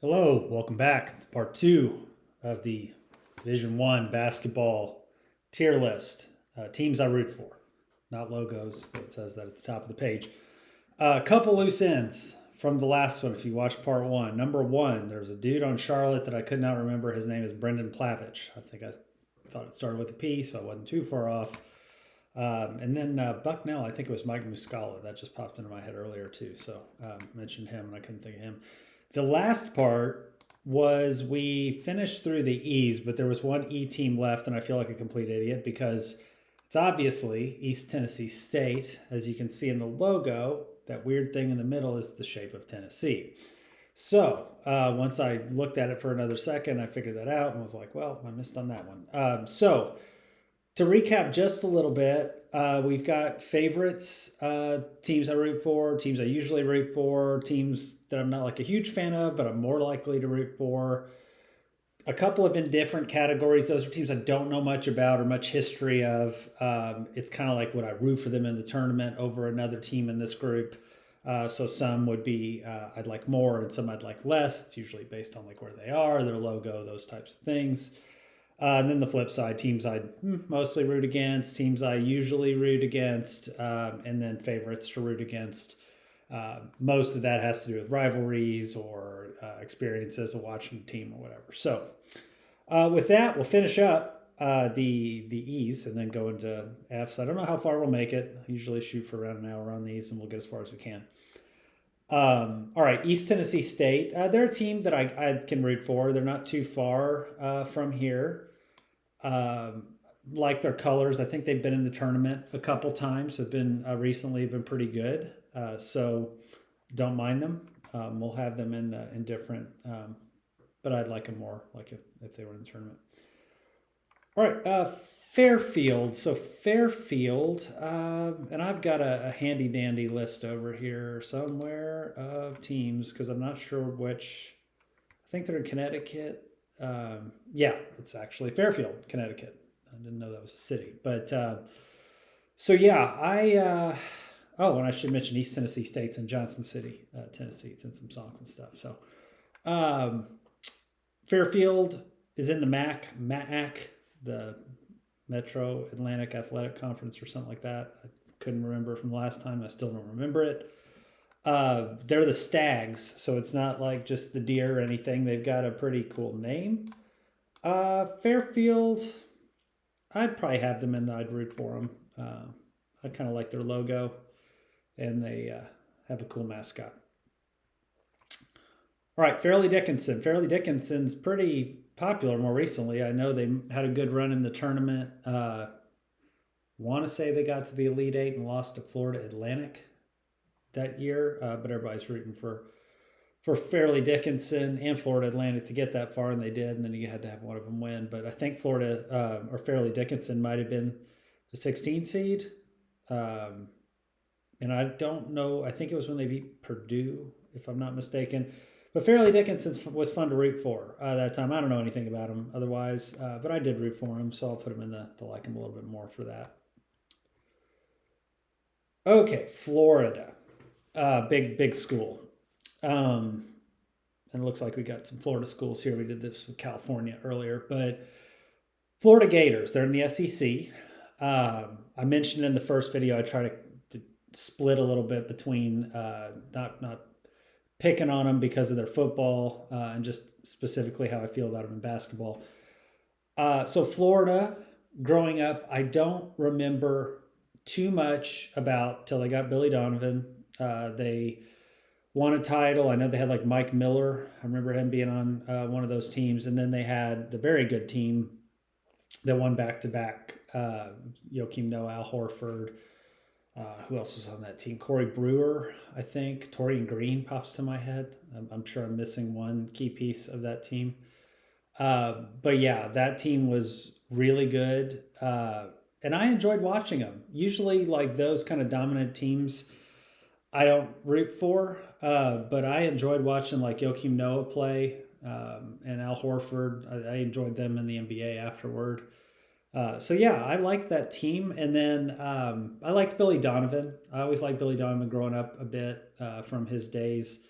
Hello, welcome back to part two of the Division One basketball tier list. Teams I root for, not logos. It says that at the top of the page. A couple loose ends from the last one. If you watch part one, number one, there's a dude on Charlotte that I could not remember. His name is Brendan Plavich. I thought it started with a P, so I wasn't too far off. And then Bucknell, I think it was Mike Muscala. That just popped into my head earlier too. So mentioned him, and I couldn't think of him. The last part was we finished through the E's, but there was one E team left, and I feel like a complete idiot because it's obviously East Tennessee State. As you can see in the logo, that weird thing in the middle is the shape of Tennessee. So once I looked at it for another second, I figured that out and was like, well, I missed on that one. So to recap just a little bit, we've got favorites, teams I root for, teams I usually root for, teams that I'm not like a huge fan of, but I'm more likely to root for. A couple of indifferent categories. Those are teams I don't know much about or much history of. It's kind of like would I root for them in the tournament over another team in this group. So some would be I'd like more, and some I'd like less. It's usually based on like where they are, their logo, those types of things. And then the flip side, teams I mostly root against, teams I usually root against, and then favorites to root against. Most of that has to do with rivalries or experiences of watching a team or whatever. So with that, we'll finish up the E's and then go into F's. I don't know how far we'll make it. I usually shoot for around an hour on these, and we'll get as far as we can. All right, East Tennessee State. They're a team that I can root for. They're not too far from here. Like their colors. I think they've been in the tournament a couple times. Have been recently been pretty good. So don't mind them. We'll have them in different, but I'd like them more like if they were in the tournament. All right, Fairfield. So Fairfield, and I've got a handy dandy list over here somewhere of teams because I'm not sure which. I think they're in Connecticut. Yeah, it's actually Fairfield, Connecticut. I didn't know that was a city, but so yeah, and I should mention East Tennessee State's in Johnson City, Tennessee. It's in some songs and stuff. So um, Fairfield is in the MAC, the Metro Atlantic Athletic Conference or something like that. I couldn't remember from the last time. I still don't remember it. They're the Stags, so it's not like just the deer or anything. They've got a pretty cool name. Fairfield, I'd probably have them in the I'd root for them. I kind of like their logo, and they have a cool mascot. All right, Fairleigh Dickinson. Fairleigh Dickinson's pretty popular more recently. I know they had a good run in the tournament. Want to say they got to the Elite Eight and lost to Florida Atlantic that year, but everybody's rooting for Fairleigh Dickinson and Florida Atlantic to get that far, and they did. And then you had to have one of them win. But I think Florida or Fairleigh Dickinson might have been the 16 seed. And I don't know. I think it was when they beat Purdue, if I'm not mistaken. But Fairleigh Dickinson was fun to root for that time. I don't know anything about him otherwise, but I did root for him, so I'll put him in to like him a little bit more for that. Okay, Florida. Big school. And it looks like we got some Florida schools here. We did this with California earlier, but Florida Gators, they're in the SEC. I mentioned in the first video, I try to split a little bit between not picking on them because of their football and just specifically how I feel about them in basketball. So Florida, growing up, I don't remember too much about till they got Billy Donovan. They won a title. I know they had like Mike Miller. I remember him being on one of those teams. And then they had the very good team that won back-to-back. Joakim Noah, Al Horford. Who else was on that team? Corey Brewer, I think. Torian Green pops to my head. I'm sure I'm missing one key piece of that team. But yeah, that team was really good. And I enjoyed watching them. Usually like those kind of dominant teams I don't root for, but I enjoyed watching like Joakim Noah play and Al Horford. I enjoyed them in the NBA afterward. So yeah, I liked that team. And then I liked Billy Donovan. I always liked Billy Donovan growing up a bit from his days.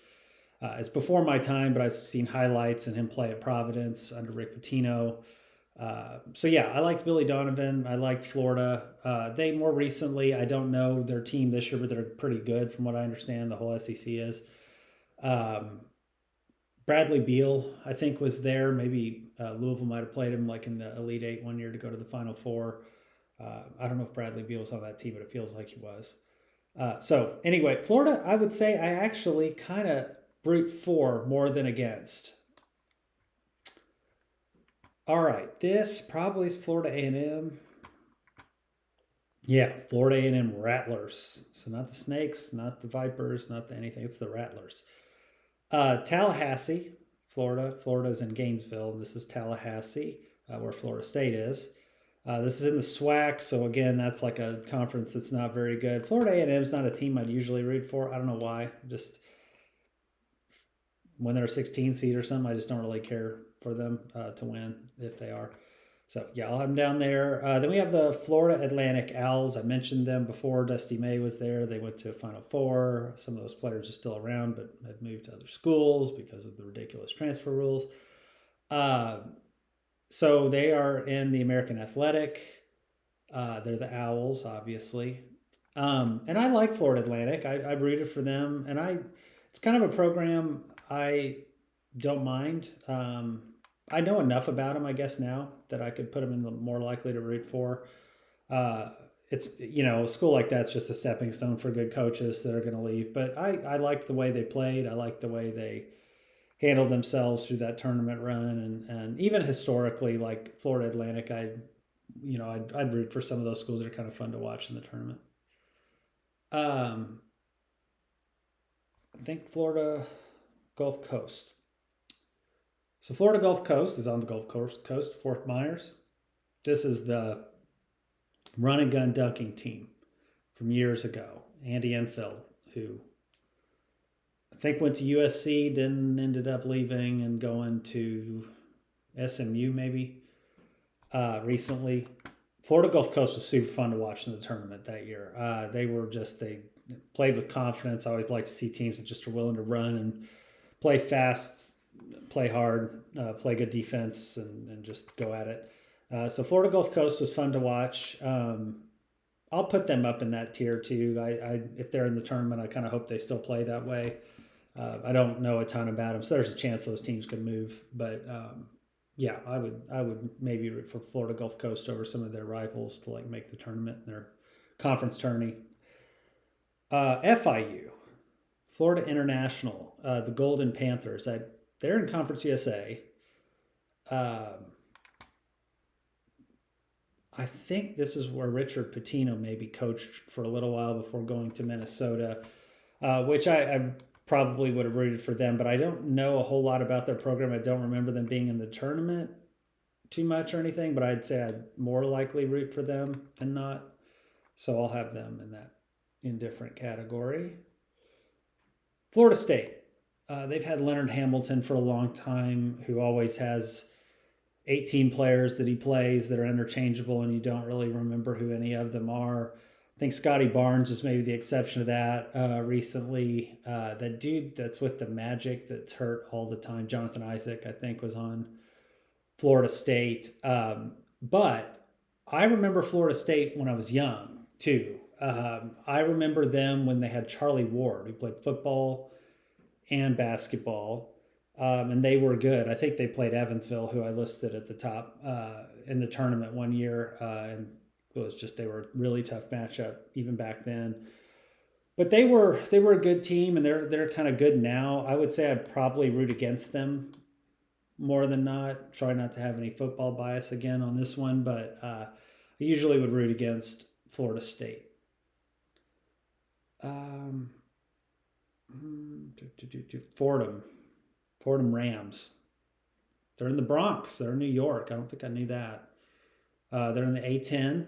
It's before my time, but I've seen highlights and him play at Providence under Rick Pitino. So yeah, I liked Billy Donovan. I liked Florida. They more recently, I don't know their team this year, but they're pretty good from what I understand. The whole SEC is. Um, Bradley Beal, I think, was there. Maybe Louisville might have played him like in the Elite Eight one year to go to the Final Four. I don't know if Bradley Beal was on that team, but it feels like he was. So anyway, Florida, I would say I actually kind of root for more than against. All right, this probably is Florida A&M. Yeah, Florida A&M Rattlers. So not the Snakes, not the Vipers, not the anything. It's the Rattlers. Tallahassee, Florida. Florida's in Gainesville. This is Tallahassee, where Florida State is. This is in the SWAC, so again, that's like a conference that's not very good. Florida A&M is not a team I'd usually root for. I don't know why. Just when they're a 16 seed or something, I just don't really care for them to win if they are. So yeah, I'll have them down there. Then we have the Florida Atlantic Owls. I mentioned them before. Dusty May was there. They went to a Final Four. Some of those players are still around, but have moved to other schools because of the ridiculous transfer rules. So they are in the American Athletic. They're the Owls, obviously. And I like Florida Atlantic. I rooted for them, and it's kind of a program I don't mind. I know enough about them, I guess, now that I could put them in the more likely to root for. It's a school like that's just a stepping stone for good coaches that are going to leave. But I liked the way they played. I liked the way they handled themselves through that tournament run, and even historically, like Florida Atlantic, I'd root for some of those schools that are kind of fun to watch in the tournament. I think Florida Gulf Coast. So Florida Gulf Coast is on the Gulf Coast, Fort Myers. This is the run and gun dunking team from years ago. Andy Enfield, who I think went to USC, then ended up leaving and going to SMU maybe recently. Florida Gulf Coast was super fun to watch in the tournament that year. They played with confidence. I always like to see teams that just are willing to run and play fast, play hard, play good defense, and just go at it. So Florida Gulf Coast was fun to watch. I'll put them up in that tier too. If they're in the tournament, I kind of hope they still play that way. I don't know a ton about them, so there's a chance those teams could move. But yeah, I would maybe root for Florida Gulf Coast over some of their rivals to like make the tournament in their conference tourney. FIU, Florida International, the Golden Panthers. They're in Conference USA. I think this is where Richard Pitino maybe coached for a little while before going to Minnesota, which I probably would have rooted for them, but I don't know a whole lot about their program. I don't remember them being in the tournament too much or anything, but I'd say I'd more likely root for them than not. So I'll have them in that indifferent category. Florida State. They've had Leonard Hamilton for a long time, who always has 18 players that he plays that are interchangeable, and you don't really remember who any of them are. I think Scotty Barnes is maybe the exception to that recently. That dude that's with the Magic that's hurt all the time, Jonathan Isaac, I think, was on Florida State. But I remember Florida State when I was young, too. I remember them when they had Charlie Ward, who played football and basketball. And they were good. I think they played Evansville, who I listed at the top in the tournament one year. And it was just, they were a really tough matchup even back then. But they were a good team, and they're kind of good now. I would say I'd probably root against them more than not. Try not to have any football bias again on this one, but I usually would root against Florida State. Fordham Rams. They're in the Bronx. They're in New York. I don't think I knew that. They're in the A10.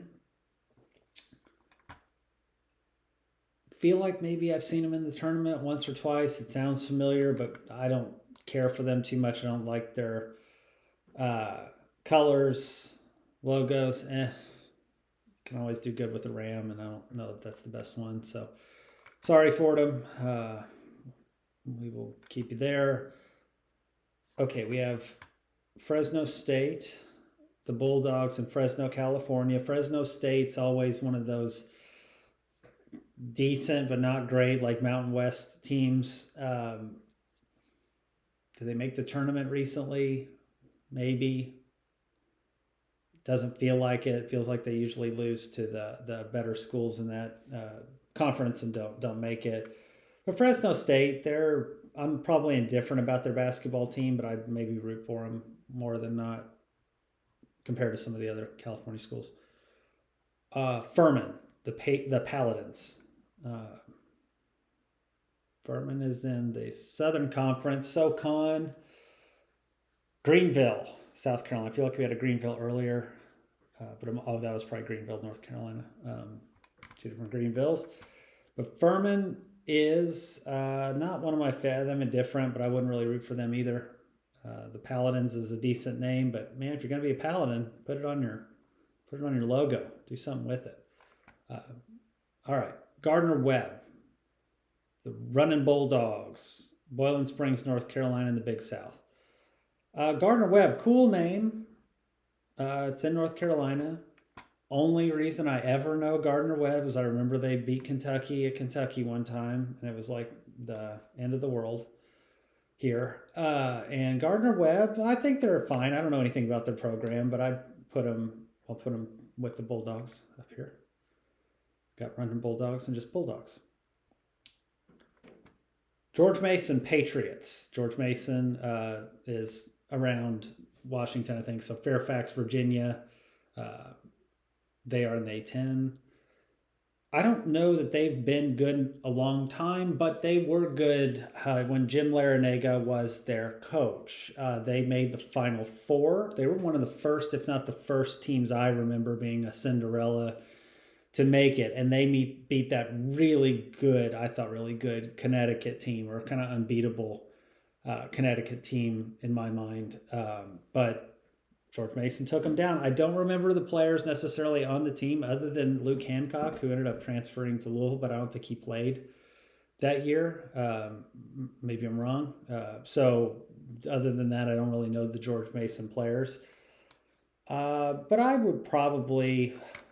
Feel like maybe I've seen them in the tournament once or twice. It sounds familiar, but I don't care for them too much. I don't like their colors, logos. Can always do good with the Ram, and I don't know if that's the best one. So sorry, Fordham. We will keep you there. Okay, we have Fresno State, the Bulldogs in Fresno, California. Fresno State's always one of those decent but not great, like Mountain West teams. Did they make the tournament recently? Maybe. Doesn't feel like it. Feels like they usually lose to the better schools in that conference and don't make it. But Fresno State, I'm probably indifferent about their basketball team, but I'd maybe root for them more than not compared to some of the other California schools. Furman, the Paladins. Furman is in the Southern Conference. SoCon. Greenville, South Carolina. I feel like we had a Greenville earlier, but that was probably Greenville, North Carolina. Two different Greenvilles. But Furman is not one of my favorites. I'm indifferent, but I wouldn't really root for them either. The Paladins is a decent name, but man, if you're going to be a Paladin, put it on your logo. Do something with it. All right, Gardner-Webb, the Running Bulldogs, Boiling Springs, North Carolina, in the Big South. Gardner-Webb, cool name. It's in North Carolina. Only reason I ever know Gardner-Webb is I remember they beat Kentucky at Kentucky one time, and it was like the end of the world here. And Gardner-Webb, I think they're fine. I don't know anything about their program, but I'll put them with the Bulldogs up here. Got Running Bulldogs and just Bulldogs. George Mason Patriots. George Mason is around Washington, I think. So Fairfax, Virginia. They are in the A10. I don't know that they've been good a long time, but they were good when Jim Larinaga was their coach. They made the Final Four. They were one of the first, if not the first teams I remember being a Cinderella to make it. And they beat that really good Connecticut team, or kind of unbeatable Connecticut team in my mind. But George Mason took them down. I don't remember the players necessarily on the team other than Luke Hancock, who ended up transferring to Louisville, but I don't think he played that year. Maybe I'm wrong. So other than that, I don't really know the George Mason players. But I would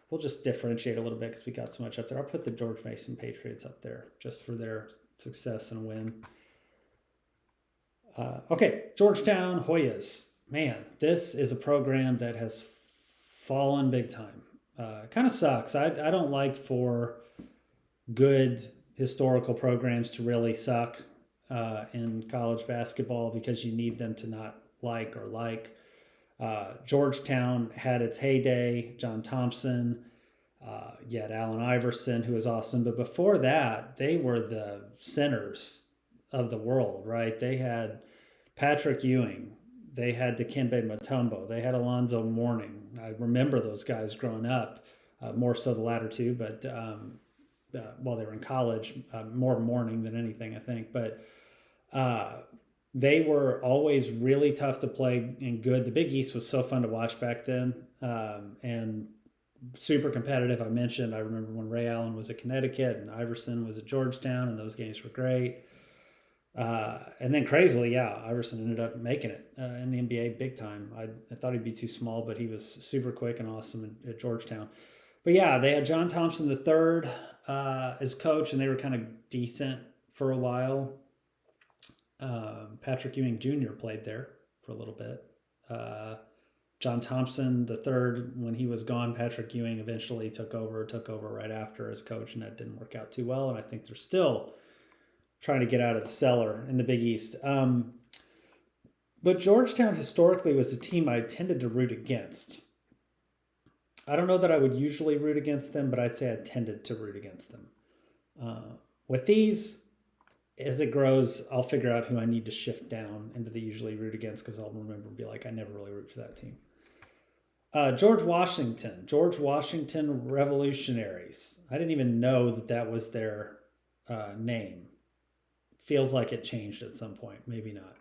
we'll just differentiate a little bit because we got so much up there. I'll put the George Mason Patriots up there just for their success and win. Okay, Georgetown Hoyas. Man, this is a program that has fallen big time. Kind of sucks. I don't like for good historical programs to really suck in college basketball because you need them to not like. Georgetown had its heyday. John Thompson. You had Allen Iverson, who was awesome. But before that, they were the centers of the world, right? They had Patrick Ewing. They had Dikembe Mutombo. They had Alonzo Mourning. I remember those guys growing up, more so the latter two, but while they were in college, more Mourning than anything, I think. But they were always really tough to play and good. The Big East was so fun to watch back then, and super competitive. I remember when Ray Allen was at Connecticut and Iverson was at Georgetown, and those games were great. And then crazily, Iverson ended up making it in the NBA big time. I thought he'd be too small, but he was super quick and awesome at Georgetown. But yeah, they had John Thompson III as coach, and they were kind of decent for a while. Patrick Ewing Jr. played there for a little bit. John Thompson III, when he was gone, Patrick Ewing eventually took over right after as coach, and that didn't work out too well. And I think they're still trying to get out of the cellar in the Big East. But Georgetown historically was a team I tended to root against. I don't know that I would usually root against them, but I'd say I tended to root against them. With these, as it grows, I'll figure out who I need to shift down into the usually root against, because I'll remember and be like, I never really root for that team. George Washington Revolutionaries. I didn't even know that was their name. Feels like it changed at some point. Maybe not.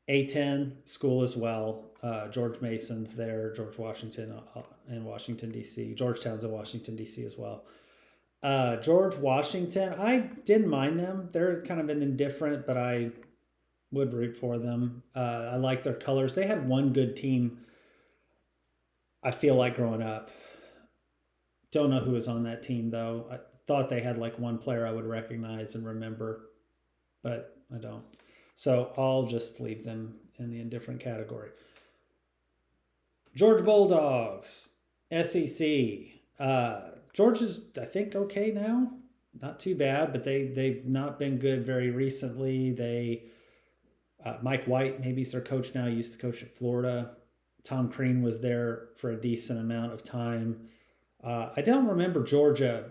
A10 school as well. George Mason's there. George Washington in Washington, D.C. Georgetown's in Washington, D.C. as well. George Washington, I didn't mind them. They're kind of an indifferent, but I would root for them. I like their colors. They had one good team, I feel like, growing up. Don't know who was on that team, though. I thought they had like one player I would recognize and remember, but I don't. So I'll just leave them in the indifferent category. Georgia Bulldogs, SEC. Georgia's, I think, okay now. Not too bad, but they've not been good very recently. Mike White, maybe he's their coach now. He used to coach at Florida. Tom Crean was there for a decent amount of time. I don't remember Georgia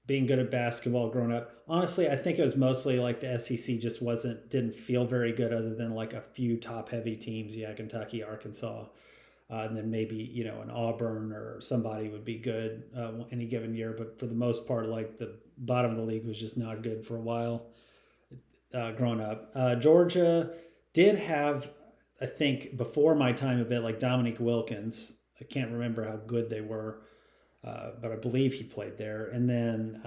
being good at basketball growing up. Honestly, I think it was mostly like the SEC just didn't feel very good other than like a few top heavy teams. Yeah, Kentucky, Arkansas. And then maybe, an Auburn or somebody would be good any given year. But for the most part, like the bottom of the league was just not good for a while growing up. Georgia did have, I think, before my time a bit, like Dominique Wilkins. I can't remember how good they were, but I believe he played there. And then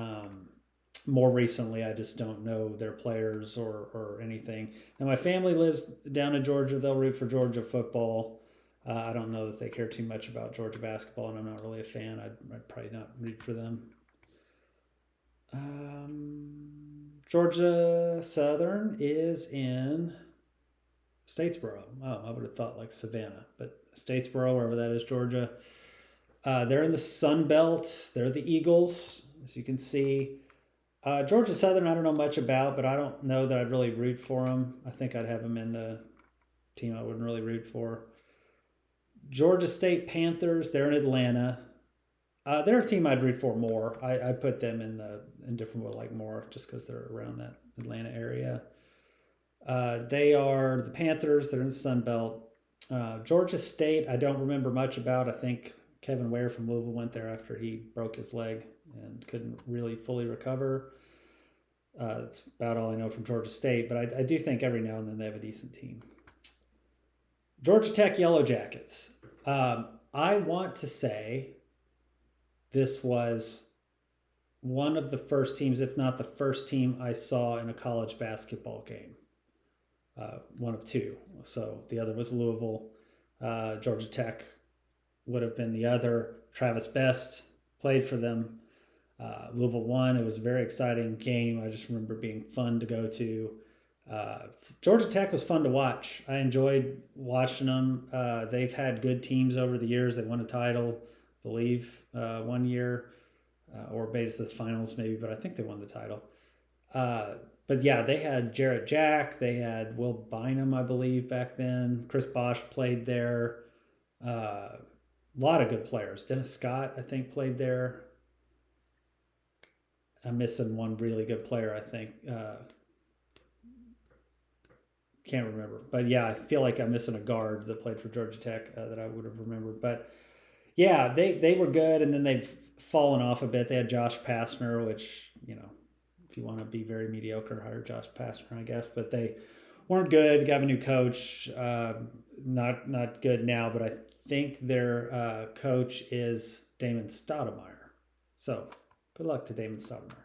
more recently, I just don't know their players or anything. Now, my family lives down in Georgia. They'll root for Georgia football. I don't know that they care too much about Georgia basketball, and I'm not really a fan. I'd probably not root for them. Georgia Southern is in Statesboro. Oh, I would have thought like Savannah, but Statesboro, wherever that is, Georgia. They're in the Sun Belt. They're the Eagles, as you can see. Georgia Southern, I don't know much about, but I don't know that I'd really root for them. I think I'd have them in the team I wouldn't really root for. Georgia State Panthers, they're in Atlanta. They're a team I'd root for more. I put them in different way, like more, just because they're around that Atlanta area. They are the Panthers. They're in the Sun Belt. Georgia State, I don't remember much about. I think Kevin Ware from Louisville went there after he broke his leg and couldn't really fully recover. That's about all I know from Georgia State, but I do think every now and then they have a decent team. Georgia Tech Yellow Jackets. I want to say this was one of the first teams, if not the first team I saw in a college basketball game. One of two. So the other was Louisville. Georgia Tech would have been the other. Travis Best played for them. Louisville won. It was a very exciting game. I just remember being fun to go to. Georgia Tech was fun to watch. I enjoyed watching them. They've had good teams over the years. They won a title, I believe, 1 year, or made it to the finals maybe, but I think they won the title. But yeah, they had Jarrett Jack. They had Will Bynum, I believe, back then. Chris Bosh played there. A lot of good players. Dennis Scott, I think, played there. I'm missing one really good player, I think. Can't remember. But yeah, I feel like I'm missing a guard that played for Georgia Tech that I would have remembered. But yeah, they were good, and then they've fallen off a bit. They had Josh Pastner, which, if you want to be very mediocre, hire Josh Pastner, I guess. But they weren't good. Got a new coach. Not good now, but I think their coach is Damon Stoudemire. So good luck to Damon Stoudemire.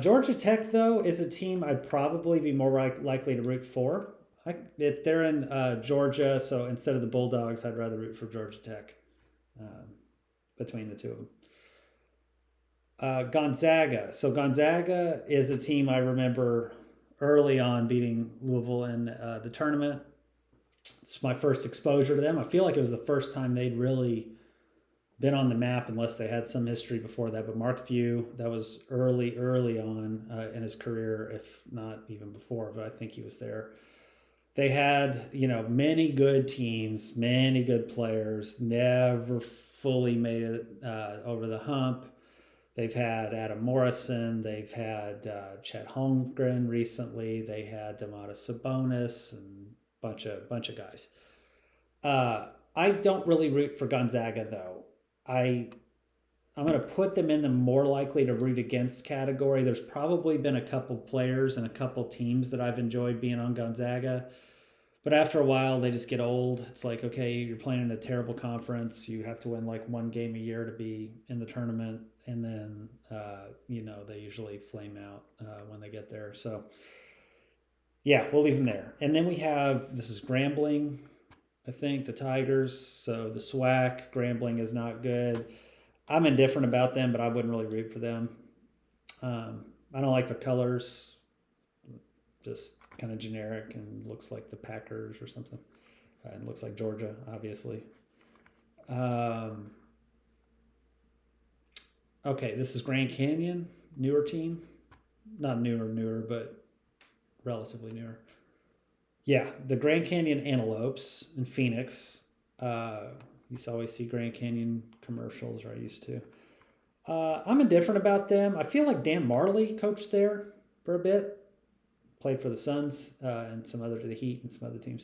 Georgia Tech, though, is a team I'd probably be more likely to root for. If they're in Georgia, so instead of the Bulldogs, I'd rather root for Georgia Tech between the two of them. Gonzaga. So Gonzaga is a team I remember early on beating Louisville in the tournament. It's my first exposure to them. I feel like it was the first time they'd really been on the map, unless they had some history before that. But Mark Few, that was early on in his career, if not even before, but I think he was there. They had, many good teams, many good players, never fully made it over the hump. They've had Adam Morrison. They've had Chet Holmgren recently. They had Domantas Sabonis and a bunch of guys. I don't really root for Gonzaga, though. I'm going to put them in the more likely to root against category. There's probably been a couple players and a couple teams that I've enjoyed being on Gonzaga. But after a while, they just get old. It's like, okay, you're playing in a terrible conference. You have to win like one game a year to be in the tournament. and then they usually flame out when they get there. So yeah, we'll leave them there. And then we have, this is Grambling, I think, the Tigers. So the SWAC, Grambling is not good. I'm indifferent about them, but I wouldn't really root for them. I don't like their colors, just kind of generic and looks like the Packers or something. It looks like Georgia, obviously. Okay, this is Grand Canyon, newer team. Not newer, but relatively newer. Yeah, the Grand Canyon Antelopes in Phoenix. You always see Grand Canyon commercials, or I used to. I'm indifferent about them. I feel like Dan Marley coached there for a bit. Played for the Suns and the Heat and some other teams.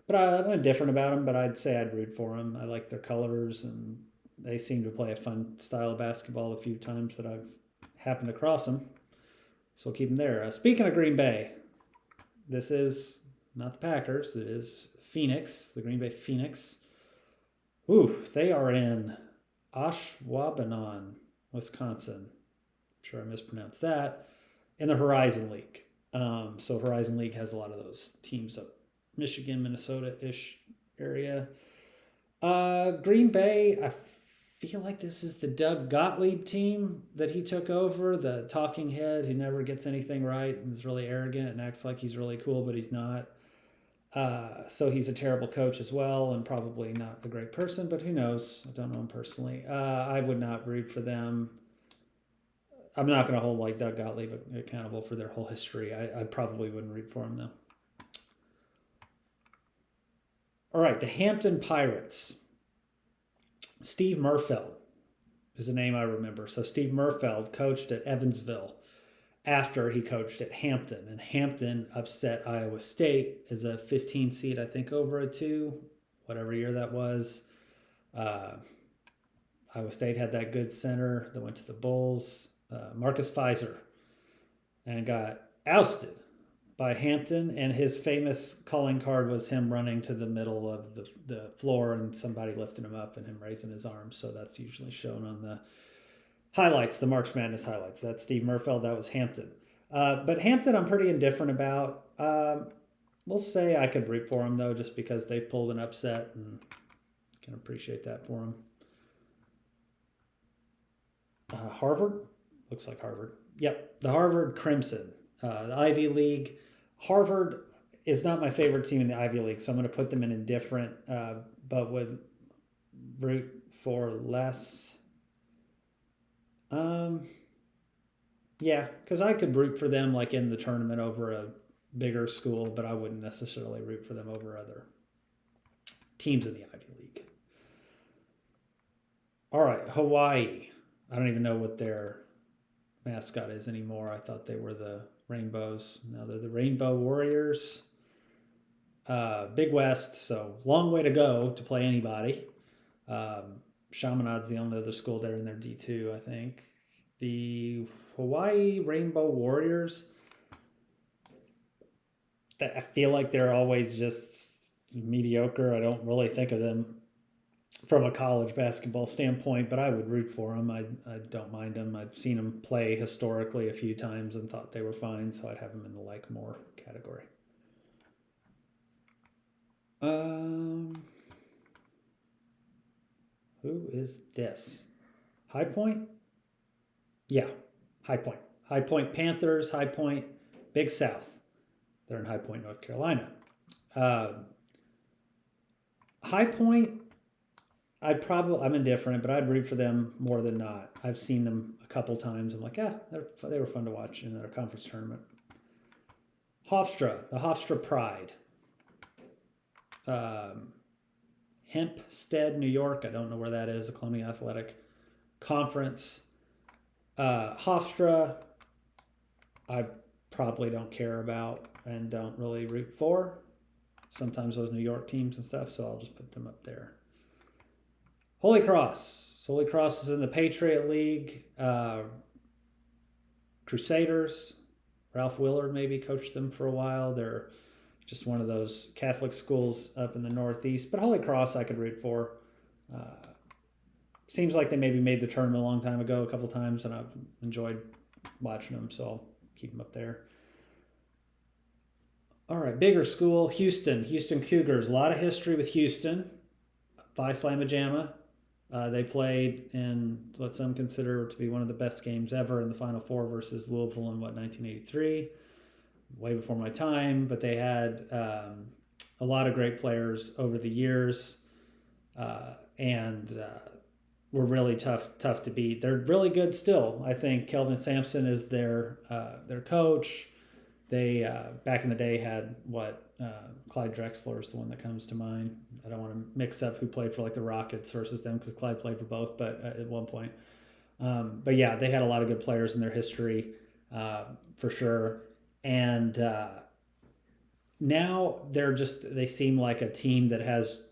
But I'm indifferent about them, but I'd say I'd root for them. I like their colors, and they seem to play a fun style of basketball a few times that I've happened across them. So we'll keep them there. Speaking of Green Bay, this is not the Packers. It is Phoenix, the Green Bay Phoenix. Ooh, they are in Ashwaubenon, Wisconsin. I'm sure I mispronounced that. In the Horizon League. So Horizon League has a lot of those teams up Michigan, Minnesota-ish area. Green Bay, I feel like this is the Doug Gottlieb team that he took over, the talking head who never gets anything right and is really arrogant and acts like he's really cool, but he's not. So he's a terrible coach as well and probably not a great person, but who knows? I don't know him personally. I would not root for them. I'm not going to hold like Doug Gottlieb accountable for their whole history. I probably wouldn't root for him though. All right, the Hampton Pirates. Steve Murfeld is a name I remember. So Steve Murfeld coached at Evansville after he coached at Hampton. And Hampton upset Iowa State as a 15 seed, I think, over a 2, whatever year that was. Iowa State had that good center that went to the Bulls, Marcus Fizer, and got ousted by Hampton, and his famous calling card was him running to the middle of the floor and somebody lifting him up and him raising his arms. So that's usually shown on the highlights, the March Madness highlights. That's Steve Murfeld. That was Hampton. But Hampton I'm pretty indifferent about. We'll say I could root for him, though, just because they've pulled an upset and can appreciate that for him. Harvard? Looks like Harvard. Yep, the Harvard Crimson. The Ivy League. Harvard is not my favorite team in the Ivy League, so I'm going to put them in indifferent, but would root for less. Yeah, because I could root for them like in the tournament over a bigger school, but I wouldn't necessarily root for them over other teams in the Ivy League. All right, Hawaii. I don't even know what their mascot is anymore. I thought they were the Rainbows. Now they're the Rainbow Warriors. Big West, so long way to go to play anybody. Chaminade's the only other school there in their D2, I think. The Hawaii Rainbow Warriors, I feel like they're always just mediocre. I don't really think of them from a college basketball standpoint, but I would root for them. I don't mind them. I've seen them play historically a few times and thought they were fine, so I'd have them in the like more category. Who is this? High Point? Yeah, High Point. High Point Panthers, High Point, Big South. They're in High Point, North Carolina. High Point, I'm indifferent, but I'd root for them more than not. I've seen them a couple times. I'm like, they were fun to watch in their conference tournament. Hofstra, the Hofstra Pride. Hempstead, New York. I don't know where that is. The Colonial Athletic Conference. Hofstra, I probably don't care about and don't really root for. Sometimes those New York teams and stuff, so I'll just put them up there. Holy Cross. Holy Cross is in the Patriot League. Crusaders. Ralph Willard maybe coached them for a while. They're just one of those Catholic schools up in the Northeast. But Holy Cross I could root for. seems like they maybe made the tournament a long time ago, a couple times, and I've enjoyed watching them, so I'll keep them up there. All right, bigger school, Houston Cougars. A lot of history with Houston. Phi Slamma Jamma. They played in what some consider to be one of the best games ever in the Final Four versus Louisville in 1983, way before my time. But they had a lot of great players over the years, and were really tough to beat. They're really good still. I think Kelvin Sampson is their coach. They back in the day had Clyde Drexler is the one that comes to mind. I don't want to mix up who played for like the Rockets versus them because Clyde played for both, but at one point. But yeah, they had a lot of good players in their history for sure. And now they seem like a team that has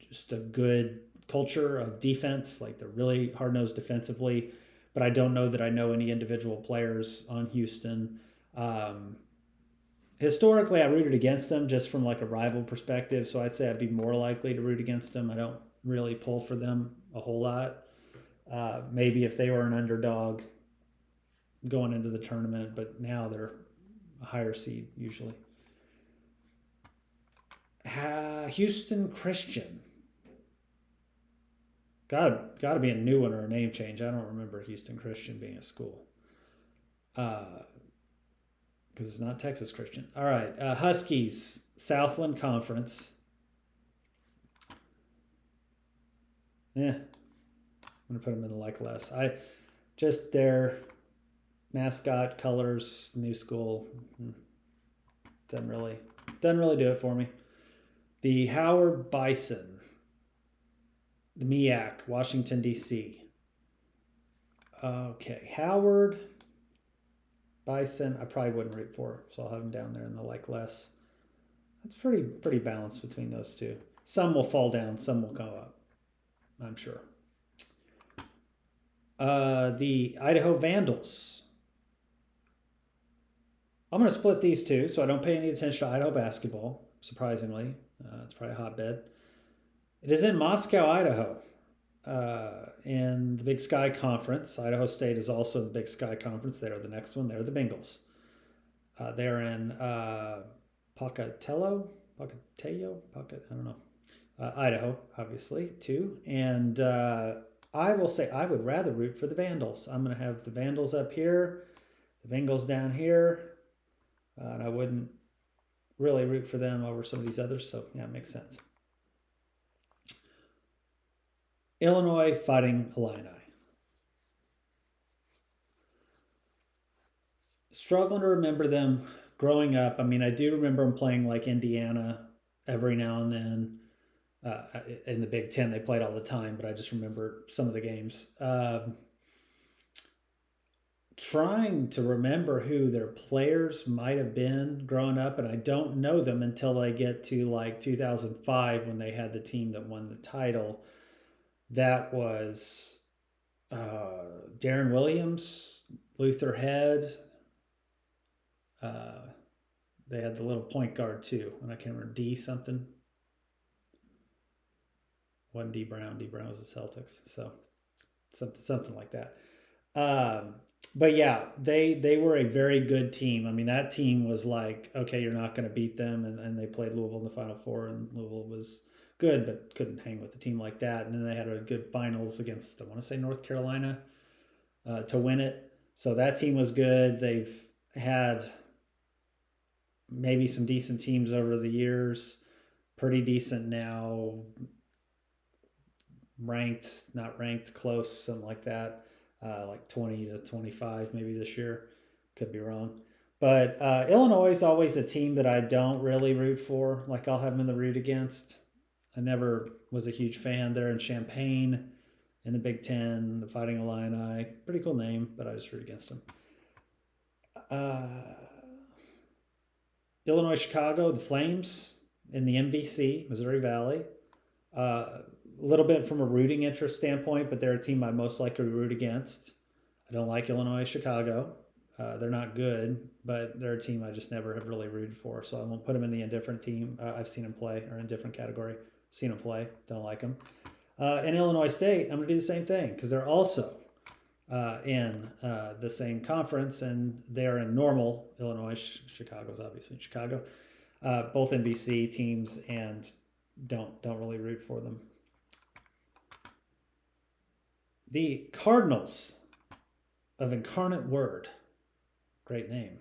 just a good culture of defense. Like they're really hard-nosed defensively, but I don't know that I know any individual players on Houston. Historically, I rooted against them just from like a rival perspective, so I'd say I'd be more likely to root against them. I don't really pull for them a whole lot. Maybe if they were an underdog going into the tournament, but now they're a higher seed usually. Houston Christian. Got to be a new one or a name change. I don't remember Houston Christian being a school. Because it's not Texas Christian. All right. Huskies, Southland Conference. I'm going to put them in the like less. Just their mascot, colors, new school. Doesn't really do it for me. The Howard Bison. The MEAC, Washington, D.C. Okay. Howard Bison, I probably wouldn't root for, so I'll have them down there in the like less. That's pretty balanced between those two. Some will fall down, some will come up, I'm sure. The Idaho Vandals. I'm going to split these two, so I don't pay any attention to Idaho basketball, surprisingly. It's probably a hotbed. It is in Moscow, Idaho. In the Big Sky Conference. Idaho State is also in the Big Sky Conference. They're the next one. They're the Bengals. They're in Pocatello, I don't know. Idaho, obviously, too. And I will say I would rather root for the Vandals. I'm going to have the Vandals up here, the Bengals down here, and I wouldn't really root for them over some of these others. So, yeah, it makes sense. Illinois Fighting Illini. Struggling to remember them growing up. I mean, I do remember them playing like Indiana every now and then. In the Big Ten, they played all the time, but I just remember some of the games. Trying to remember who their players might have been growing up, and I don't know them until I get to like 2005 when they had the team that won the title. That was Darren Williams, Luther Head. They had the little point guard too, and I can't remember D something. Wasn't D Brown. D Brown was the Celtics, so something like that. But yeah, they were a very good team. I mean, that team was like, okay, you're not going to beat them, and they played Louisville in the Final Four, and Louisville was good, but couldn't hang with a team like that. And then they had a good finals against, I want to say, North Carolina to win it. So that team was good. They've had maybe some decent teams over the years, pretty decent now, ranked, not ranked, close, something like that, like 20 to 25 maybe this year. Could be wrong. But Illinois is always a team that I don't really root for. Like I'll have them in the root against. I never was a huge fan. They're in Champaign in the Big Ten, the Fighting Illini. Pretty cool name, but I just root against them. Illinois, Chicago, the Flames in the MVC, Missouri Valley. A little bit from a rooting interest standpoint, but they're a team I most likely root against. I don't like Illinois, Chicago. They're not good, but they're a team I just never have really rooted for, so I won't put them in the indifferent team. I've seen them play, or indifferent category. Seen them play, don't like them. And Illinois State, I'm going to do the same thing because they're also in the same conference, and they're in Normal, Illinois. Chicago's obviously in Chicago. Both NBC teams, and don't really root for them. The Cardinals of Incarnate Word, great name.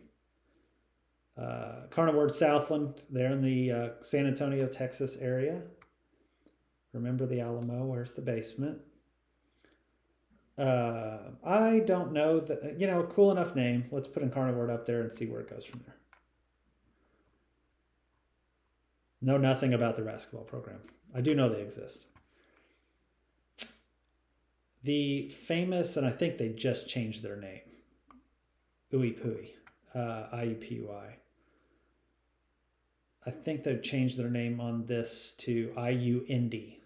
Incarnate Word Southland, they're in the San Antonio, Texas area. Remember the Alamo? Where's the basement? I don't know that, cool enough name. Let's put Incarnate Word up there and see where it goes from there. Know nothing about the basketball program. I do know they exist. The famous, and I think they just changed their name, Ooey Pooey, IUPUI. I think they've changed their name on this to IU Indy,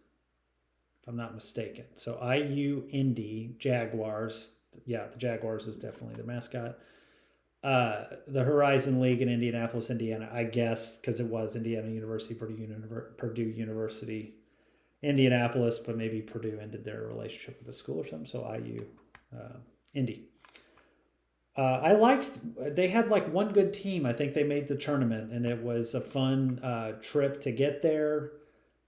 if I'm not mistaken. So IU Indy Jaguars. Yeah, the Jaguars is definitely their mascot. The Horizon League in Indianapolis, Indiana, I guess, because it was Indiana University, Purdue University, Indianapolis, but maybe Purdue ended their relationship with the school or something. So IU Indy. They had like one good team. I think they made the tournament, and it was a fun trip to get there.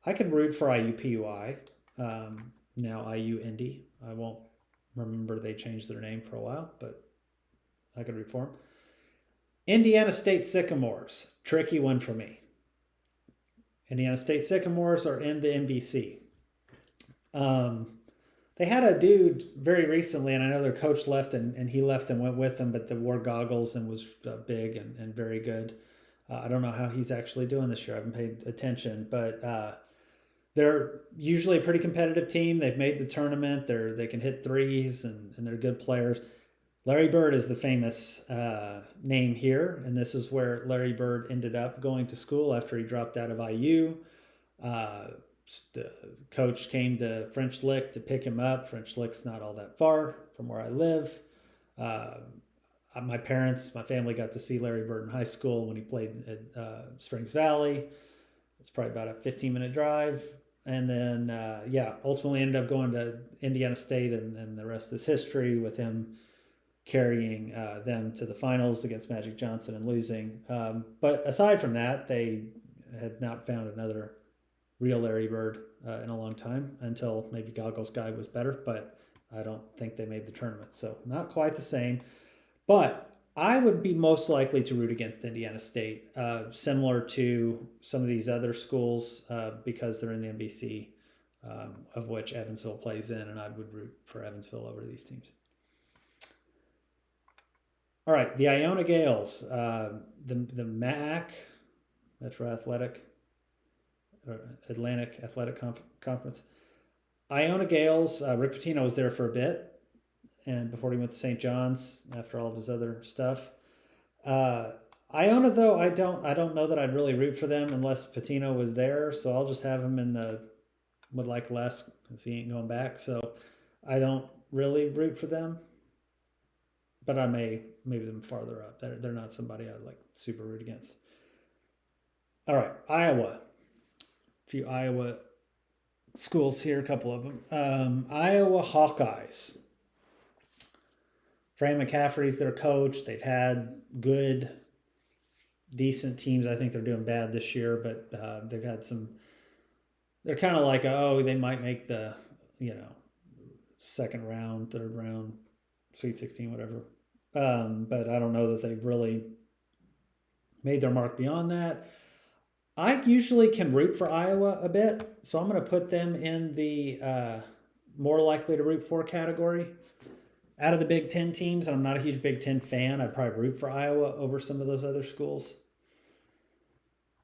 I could root for IUPUI, now IU Indy. I won't remember they changed their name for a while, but I could root for them. Indiana State Sycamores, tricky one for me. Indiana State Sycamores are in the MVC. They had a dude very recently, and I know their coach left, and he left and went with them, but wore goggles and was big and very good. I don't know how he's actually doing this year. I haven't paid attention, but they're usually a pretty competitive team. They've made the tournament. They can hit threes, and they're good players. Larry Bird is the famous name here, and this is where Larry Bird ended up going to school after he dropped out of IU. The coach came to French Lick to pick him up. French Lick's not all that far from where I live. My family got to see Larry Bird in high school when he played at Springs Valley. It's probably about a 15-minute drive. And then, ultimately ended up going to Indiana State, and the rest is history with him carrying them to the finals against Magic Johnson and losing. But aside from that, they had not found another real Larry Bird in a long time, until maybe Goggles Guy was better, but I don't think they made the tournament. So not quite the same. But I would be most likely to root against Indiana State, similar to some of these other schools, because they're in the NBC, of which Evansville plays in, and I would root for Evansville over these teams. All right, the Iona Gales, the MAC, Metro Athletic, or Atlantic Athletic Conference. Iona Gales, Rick Pitino was there for a bit, and before he went to St. John's after all of his other stuff. Iona, though, I don't know that I'd really root for them unless Pitino was there, so I'll just have him in the would like less because he ain't going back. So I don't really root for them, but I may move them farther up. They're not somebody I'd like super root against. All right, Iowa. A few Iowa schools here, a couple of them. Iowa Hawkeyes. Fran McCaffrey's their coach. They've had good, decent teams. I think they're doing bad this year, but they've had some. They're kind of like, they might make the, second round, third round, Sweet 16, whatever. But I don't know that they've really made their mark beyond that. I usually can root for Iowa a bit, so I'm going to put them in the more likely to root for category. Out of the Big Ten teams, and I'm not a huge Big Ten fan, I'd probably root for Iowa over some of those other schools.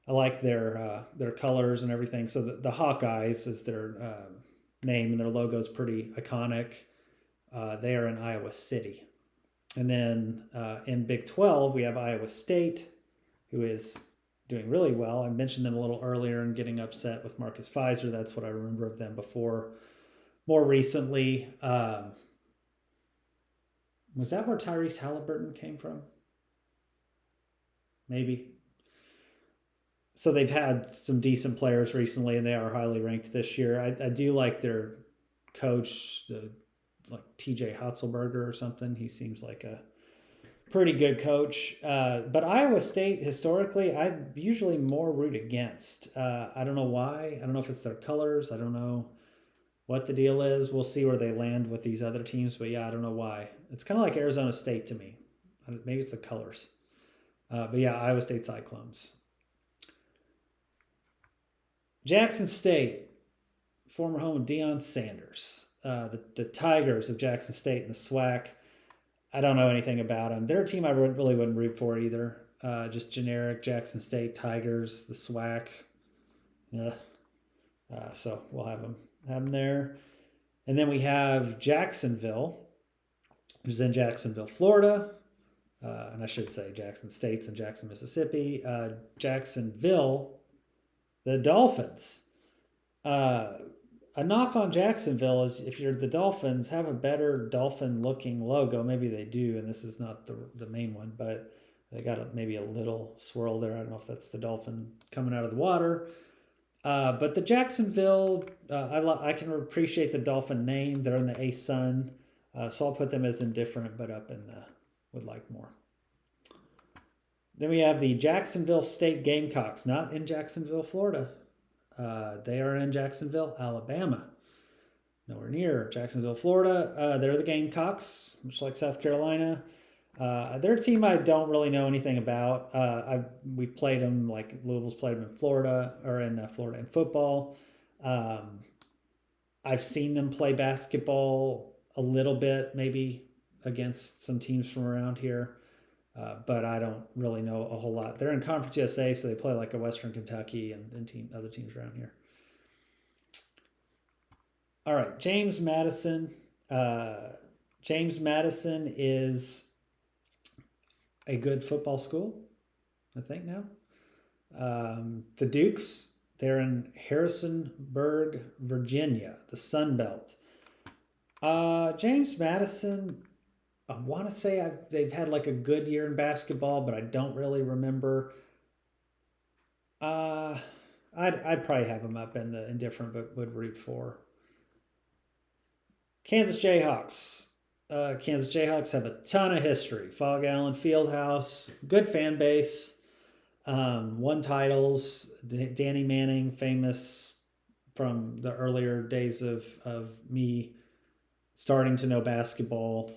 I like their colors and everything. So the Hawkeyes is their name, and their logo is pretty iconic. They are in Iowa City. And then in Big 12, we have Iowa State, who is doing really well. I mentioned them a little earlier and getting upset with Marcus Fizer. That's what I remember of them before. More recently, was that where Tyrese Halliburton came from? Maybe. So they've had some decent players recently, and they are highly ranked this year. I do like their coach, like TJ Hotzelberger or something. He seems like a pretty good coach. But Iowa State, historically, I usually more root against. I don't know why. I don't know if it's their colors. I don't know what the deal is. We'll see where they land with these other teams. But yeah, I don't know why. It's kind of like Arizona State to me. Maybe it's the colors. But yeah, Iowa State Cyclones. Jackson State, former home of Deion Sanders. The Tigers of Jackson State and the SWAC. I don't know anything about them. They're a team I really wouldn't root for either. Just generic Jackson State Tigers, the SWAC. So we'll have them there. And then we have Jacksonville, which is in Jacksonville, Florida. And I should say Jackson State's in Jackson, Mississippi. Jacksonville, the Dolphins. A knock on Jacksonville is if you're the Dolphins, have a better dolphin-looking logo. Maybe they do, and this is not the main one, but they got maybe a little swirl there. I don't know if that's the dolphin coming out of the water. But the Jacksonville, I can appreciate the Dolphin name. They're in the ASUN, so I'll put them as indifferent, but up in the would like more. Then we have the Jacksonville State Gamecocks, not in Jacksonville, Florida. They are in Jacksonville, Alabama. Nowhere near Jacksonville, Florida. They're the Gamecocks, much like South Carolina. They're a team I don't really know anything about. We've played them, like Louisville's played them in Florida, or in Florida in football. I've seen them play basketball a little bit, maybe against some teams from around here. But I don't really know a whole lot. They're in Conference USA, so they play like a Western Kentucky and other teams around here. All right, James Madison. James Madison is a good football school, I think now. The Dukes, they're in Harrisonburg, Virginia, the Sun Belt. James Madison, I want to say they've had like a good year in basketball, but I don't really remember. I'd probably have them up in the indifferent, but would root for. Kansas Jayhawks. Kansas Jayhawks have a ton of history. Fog Allen Fieldhouse, good fan base. Won titles. Danny Manning, famous from the earlier days of me starting to know basketball.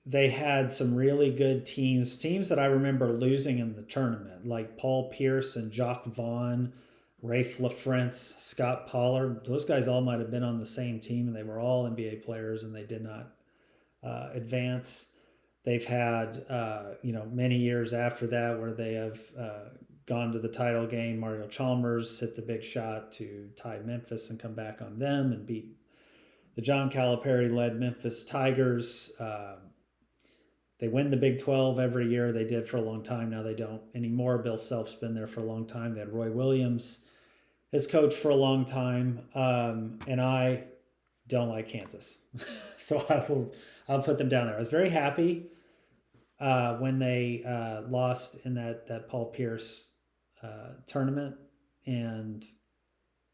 They had some really good teams that I remember losing in the tournament, like Paul Pierce and Jacques Vaughn, Rafe LaFrance, Scott Pollard. Those guys all might have been on the same team, and they were all NBA players, and they did not advance. They've had many years after that where they have gone to the title game. Mario Chalmers hit the big shot to tie Memphis and come back on them and beat the John Calipari-led Memphis Tigers. They win the Big 12 every year. They did for a long time. Now they don't anymore. Bill Self's been there for a long time. They had Roy Williams as coach for a long time. And I don't like Kansas. So I'll put them down there. I was very happy when they lost in that Paul Pierce tournament. And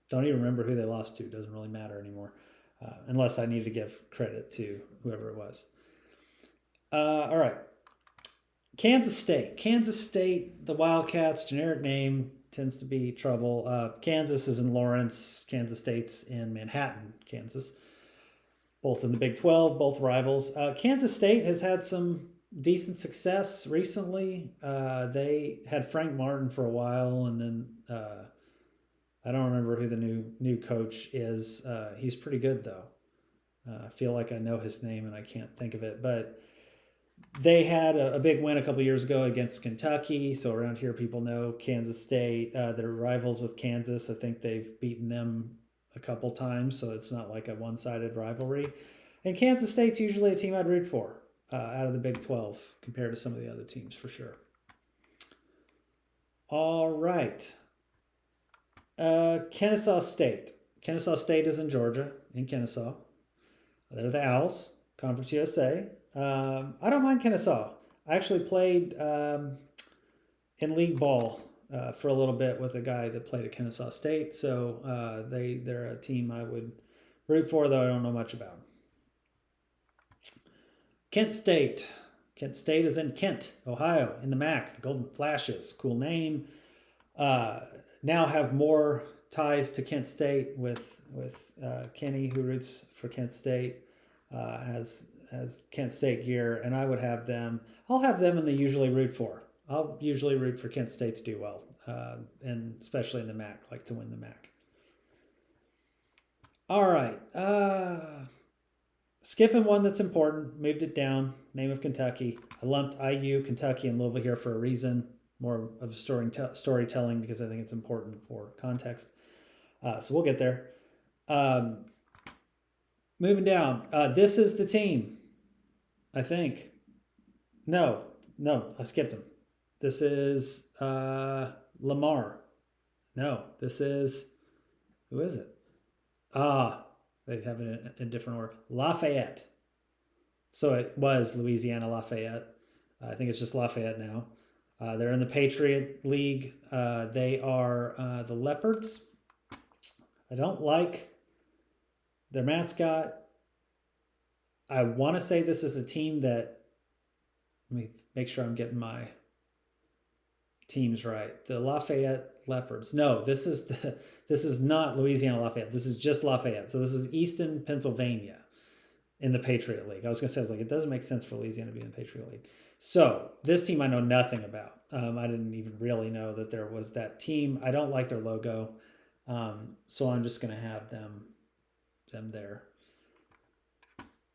don't even remember who they lost to. It doesn't really matter anymore. Unless I need to give credit to whoever it was. All right. Kansas State. Kansas State, the Wildcats, generic name, tends to be trouble. Kansas is in Lawrence. Kansas State's in Manhattan, Kansas. Both in the Big 12, both rivals. Kansas State has had some decent success recently. They had Frank Martin for a while, and then I don't remember who the new coach is. He's pretty good, though. I feel like I know his name, and I can't think of it. But they had a big win a couple years ago against Kentucky. So around here, people know Kansas State. They're rivals with Kansas. I think they've beaten them a couple times, so it's not like a one-sided rivalry. And Kansas State's usually a team I'd root for out of the Big 12 compared to some of the other teams for sure. All right. Kennesaw State. Kennesaw State is in Georgia, in Kennesaw. They're the Owls, Conference USA. I don't mind Kennesaw. I actually played in league ball for a little bit with a guy that played at Kennesaw State. So they're a team I would root for, though I don't know much about. Kent State. Kent State is in Kent, Ohio, in the MAC. The Golden Flashes, cool name. Now have more ties to Kent State with Kenny, who roots for Kent State, has Kent State gear, and I would have them. I'll have them in the usually root for. I'll usually root for Kent State to do well, and especially in the MAC, like to win the MAC. All right. Skipping one that's important, moved it down. Name of Kentucky. I lumped IU, Kentucky, and Louisville here for a reason. More of storytelling because I think it's important for context. So we'll get there. Moving down. This is the team, I think. No, I skipped them. This is Lamar. No, this is, who is it? They have it in a different order. Lafayette. So it was Louisiana Lafayette. I think it's just Lafayette now. They're in the Patriot League. They are the Leopards. I don't like their mascot. I want to say this is a team that, let me make sure I'm getting my teams right. The Lafayette Leopards. No, this is not Louisiana Lafayette. This is just Lafayette. So this is Easton, Pennsylvania in the Patriot League. I was going to say, it doesn't make sense for Louisiana to be in the Patriot League. So this team I know nothing about. I didn't even really know that there was that team. I don't like their logo. So I'm just going to have them there.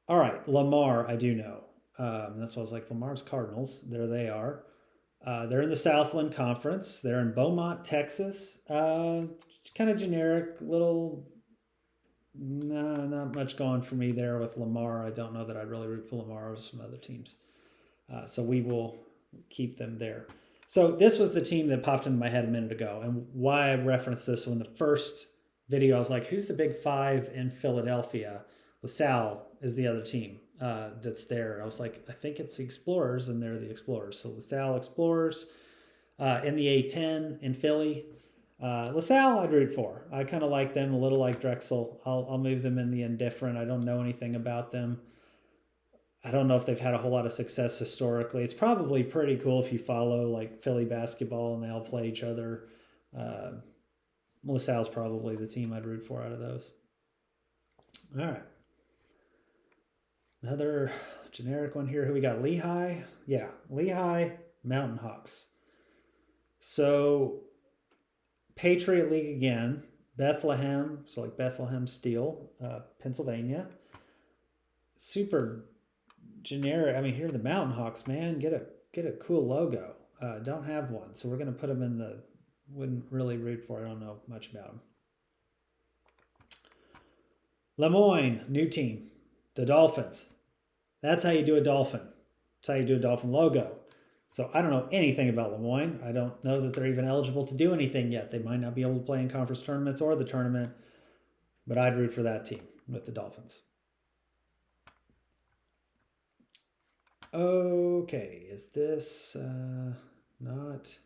All right, Lamar, I do know. That's why I was like, Lamar's Cardinals. There they are. They're in the Southland Conference. They're in Beaumont, Texas. Kind of generic, little, not much going for me there with Lamar. I don't know that I'd really root for Lamar or some other teams. So we will keep them there. So this was the team that popped into my head a minute ago, and why I referenced this in the first video. I was like, who's the Big Five in Philadelphia? LaSalle is the other team that's there. I was like, I think it's the Explorers, and they're the Explorers. So LaSalle Explorers in the A10 in Philly. LaSalle I'd root for. I kind of like them, a little like Drexel. I'll move them in the indifferent. I don't know anything about them. I don't know if they've had a whole lot of success historically. It's probably pretty cool if you follow like Philly basketball and they all play each other. LaSalle's probably the team I'd root for out of those. All right. Another generic one here. Who we got? Lehigh. Yeah, Lehigh Mountain Hawks. So Patriot League again. Bethlehem. So like Bethlehem Steel, Pennsylvania. Super generic. I mean, here are the Mountain Hawks, man. Get a cool logo. Don't have one, so we're gonna put them in the. Wouldn't really root for. I don't know much about them. Lemoyne, new team, the Dolphins. That's how you do a dolphin. That's how you do a dolphin logo. So I don't know anything about Lemoyne. I don't know that they're even eligible to do anything yet. They might not be able to play in conference tournaments or the tournament, but I'd root for that team with the Dolphins. Okay, is this not...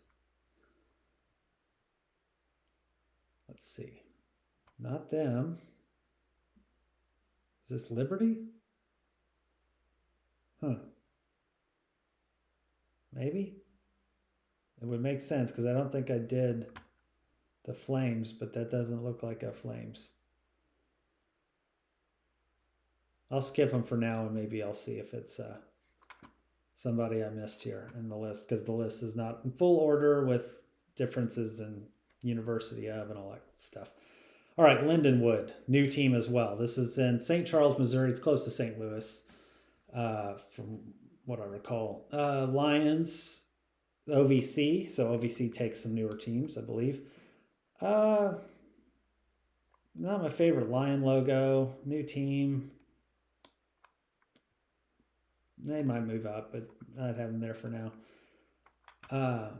Let's see. Not them. Is this Liberty? Huh. Maybe? It would make sense because I don't think I did the Flames, but that doesn't look like a Flames. I'll skip them for now and maybe I'll see if it's somebody I missed here in the list because the list is not in full order with differences in university of and all that stuff. All right, Lindenwood, new team as well. This is in St. Charles, Missouri. It's close to St. Louis, from what I recall. Lions, OVC. So OVC takes some newer teams, I believe. Not my favorite Lion logo. New team. They might move up, but I'd have them there for now. I'm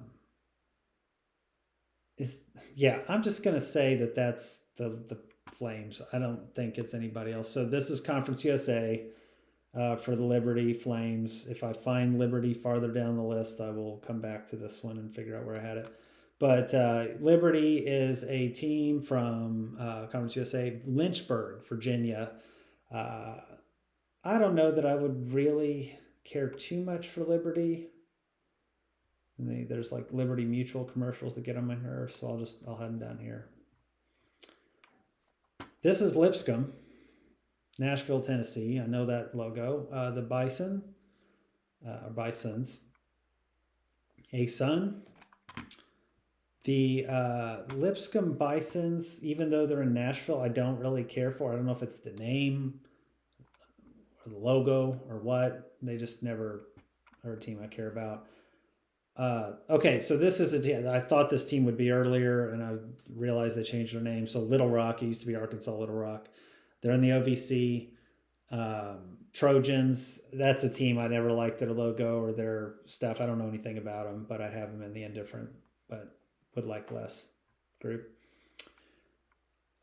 just going to say that that's the Flames. I don't think it's anybody else. So this is Conference USA for the Liberty Flames. If I find Liberty farther down the list, I will come back to this one and figure out where I had it. But Liberty is a team from Conference USA, Lynchburg, Virginia. Uh, I don't know that I would really care too much for Liberty. And there's like Liberty Mutual commercials that get on my nerves, so I'll have them down here. This is Lipscomb, Nashville, Tennessee. I know that logo. The Bison, or Bisons. A Sun. The Lipscomb Bisons, even though they're in Nashville, I don't really care for. I don't know if it's the name or the logo or what. They just never are a team I care about. Okay, so this is a team. I thought this team would be earlier, and I realized they changed their name. So Little Rock, it used to be Arkansas Little Rock. They're in the OVC. Trojans, that's a team I never liked their logo or their stuff. I don't know anything about them, but I'd have them in the indifferent, but would like less group.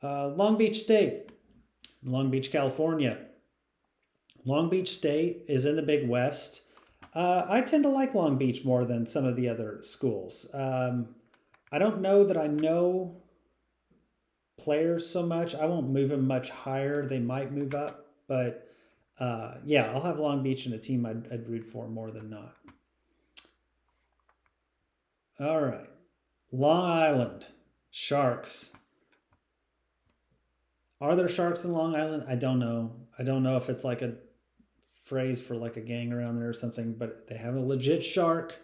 Long Beach State, Long Beach, California. Long Beach State is in the Big West. I tend to like Long Beach more than some of the other schools. I don't know that I know players so much. I won't move them much higher. They might move up, but yeah, I'll have Long Beach in a team I'd root for more than not. All right. Long Island Sharks. Are there sharks in Long Island? I don't know. I don't know if it's like a phrase for like a gang around there or something, but they have a legit shark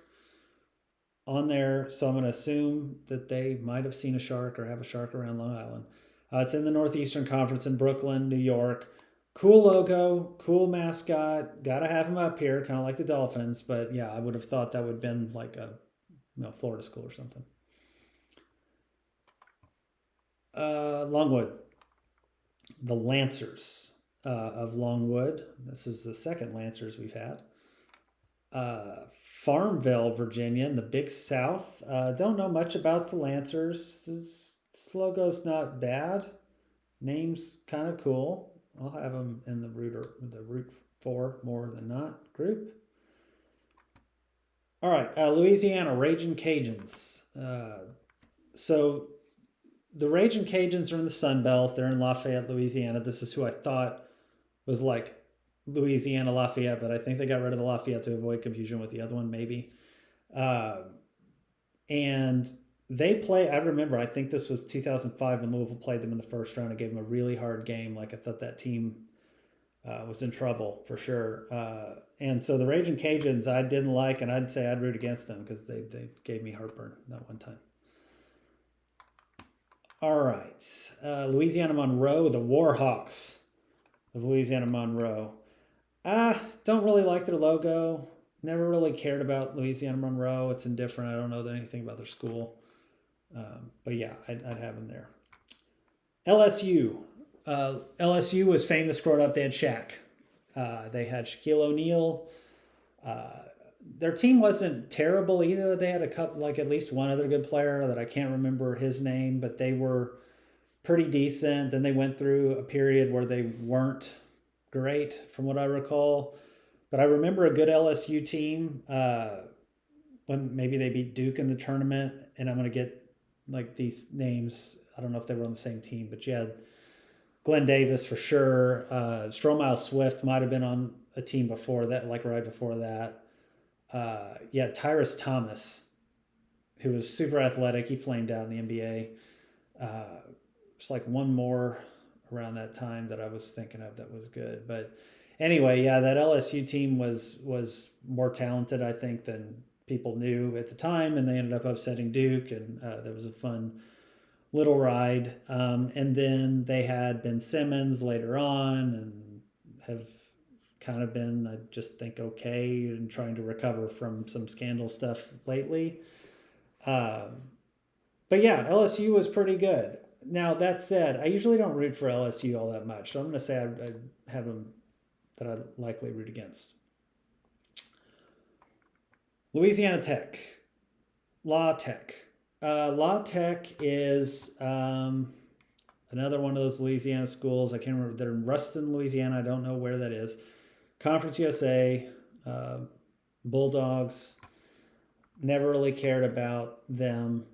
on there, so I'm going to assume that they might have seen a shark or have a shark around Long Island. It's in the Northeastern Conference in Brooklyn, New York. Cool logo, cool mascot. Got to have them up here, kind of like the Dolphins. But yeah, I would have thought that would have been like a Florida school or something. Longwood. The Lancers of Longwood. This is the second Lancers we've had. Farmville, Virginia, in the Big South. Don't know much about the Lancers. This logo's not bad. Name's kind of cool. I'll have them in the root for more than not group. All right, Louisiana, Ragin' Cajuns. So the Ragin' Cajuns are in the Sun Belt. They're in Lafayette, Louisiana. This is who I thought was like Louisiana Lafayette, but I think they got rid of the Lafayette to avoid confusion with the other one, maybe. And they play, I remember, I think this was 2005 when Louisville played them in the first round and gave them a really hard game. Like I thought that team was in trouble for sure. And so the Ragin' Cajuns I didn't like, and I'd say I'd root against them because they gave me heartburn that one time. All right. Louisiana Monroe, the Warhawks of Louisiana Monroe. Don't really like their logo. Never really cared about Louisiana Monroe. It's indifferent. I don't know anything about their school. But yeah, I'd have them there. LSU. LSU was famous growing up. They had Shaq. They had Shaquille O'Neal. Their team wasn't terrible either. They had a couple, like at least one other good player that I can't remember his name, but they were pretty decent. Then they went through a period where they weren't great, from what I recall. But I remember a good LSU team when maybe they beat Duke in the tournament, and I'm going to get like these names. I don't know if they were on the same team, but you had Glenn Davis for sure. Stromile Swift might have been on a team before that, like right before that. Yeah, Tyrus Thomas, who was super athletic. He flamed out in the NBA. Just like one more around that time that I was thinking of that was good. But anyway, yeah, that LSU team was more talented, I think, than people knew at the time, and they ended up upsetting Duke, and that was a fun little ride. And then they had Ben Simmons later on, and have kind of been, I just think, okay, and trying to recover from some scandal stuff lately. But yeah, LSU was pretty good. Now, that said, I usually don't root for LSU all that much, so I'm going to say I have them that I likely root against. Louisiana Tech. La Tech. La Tech is another one of those Louisiana schools. I can't remember. They're in Ruston, Louisiana. I don't know where that is. Conference USA. Bulldogs. Never really cared about them.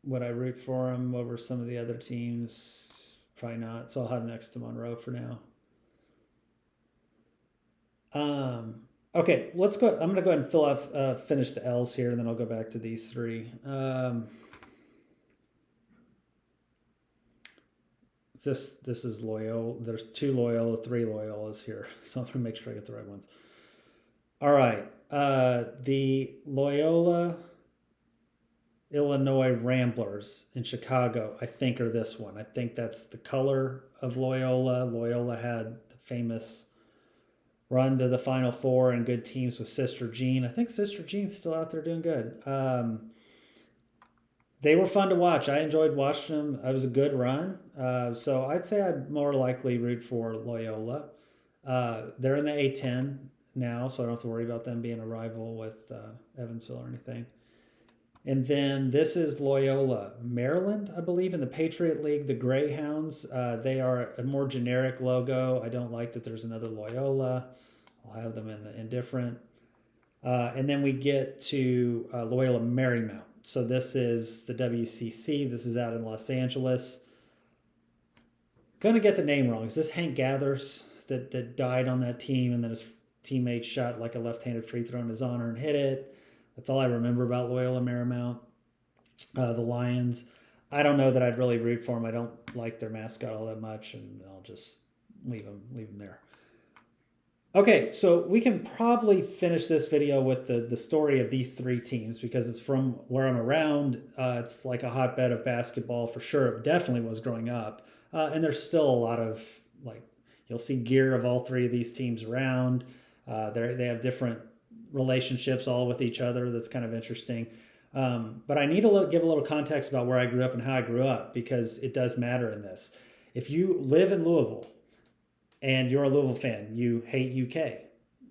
Would I root for them over some of the other teams? Probably not. So I'll have next to Monroe for now. Okay, let's go. I'm gonna go ahead and finish the L's here, and then I'll go back to these three. This is Loyola. There's two Loyolas, three Loyolas here, so I'm gonna make sure I get the right ones. All right, the Loyola Illinois Ramblers in Chicago, I think, are this one. I think that's the color of Loyola. Loyola had the famous run to the Final Four and good teams with Sister Jean. I think Sister Jean's still out there doing good. They were fun to watch. I enjoyed watching them. It was a good run. So I'd say I'd more likely root for Loyola. They're in the A10 now, so I don't have to worry about them being a rival with Evansville or anything. And then this is Loyola, Maryland, I believe, in the Patriot League, the Greyhounds. They are a more generic logo. I don't like that there's another Loyola. I'll have them in the indifferent. And then we get to Loyola Marymount. So this is the WCC. This is out in Los Angeles. Gonna get the name wrong. Is this Hank Gathers that died on that team, and then his teammate shot like a left-handed free throw in his honor and hit it? That's all I remember about Loyola Marymount. The Lions. I don't know that I'd really root for them. I don't like their mascot all that much, and I'll just leave them there. Okay, so we can probably finish this video with the story of these three teams because it's from where I'm around. It's like a hotbed of basketball for sure. It definitely was growing up. And there's still a lot of, like, you'll see gear of all three of these teams around. They have different relationships all with each other. That's kind of interesting. But I need to give a little context about where I grew up and how I grew up because it does matter in this. If you live in Louisville, and you're a Louisville fan, you hate UK.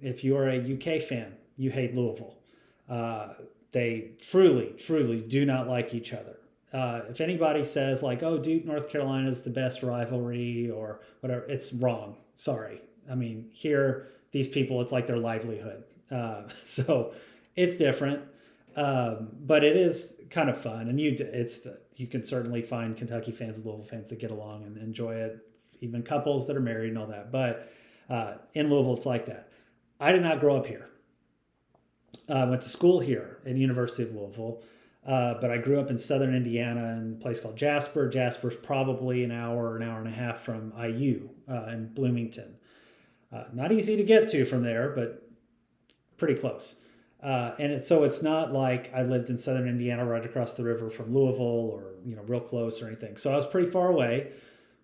If you're a UK fan, you hate Louisville. They truly, truly do not like each other. If anybody says like, oh, Duke, North Carolina is the best rivalry or whatever, it's wrong. Sorry. I mean, here, these people, it's like their livelihood. So it's different. But it is kind of fun. And you can certainly find Kentucky fans and Louisville fans that get along and enjoy it. Even couples that are married and all that. But in Louisville, it's like that. I did not grow up here. I went to school here at University of Louisville, but I grew up in southern Indiana in a place called Jasper. Jasper's probably an hour and a half from IU in Bloomington. Not easy to get to from there, but pretty close. So it's not like I lived in southern Indiana right across the river from Louisville or real close or anything. So I was pretty far away.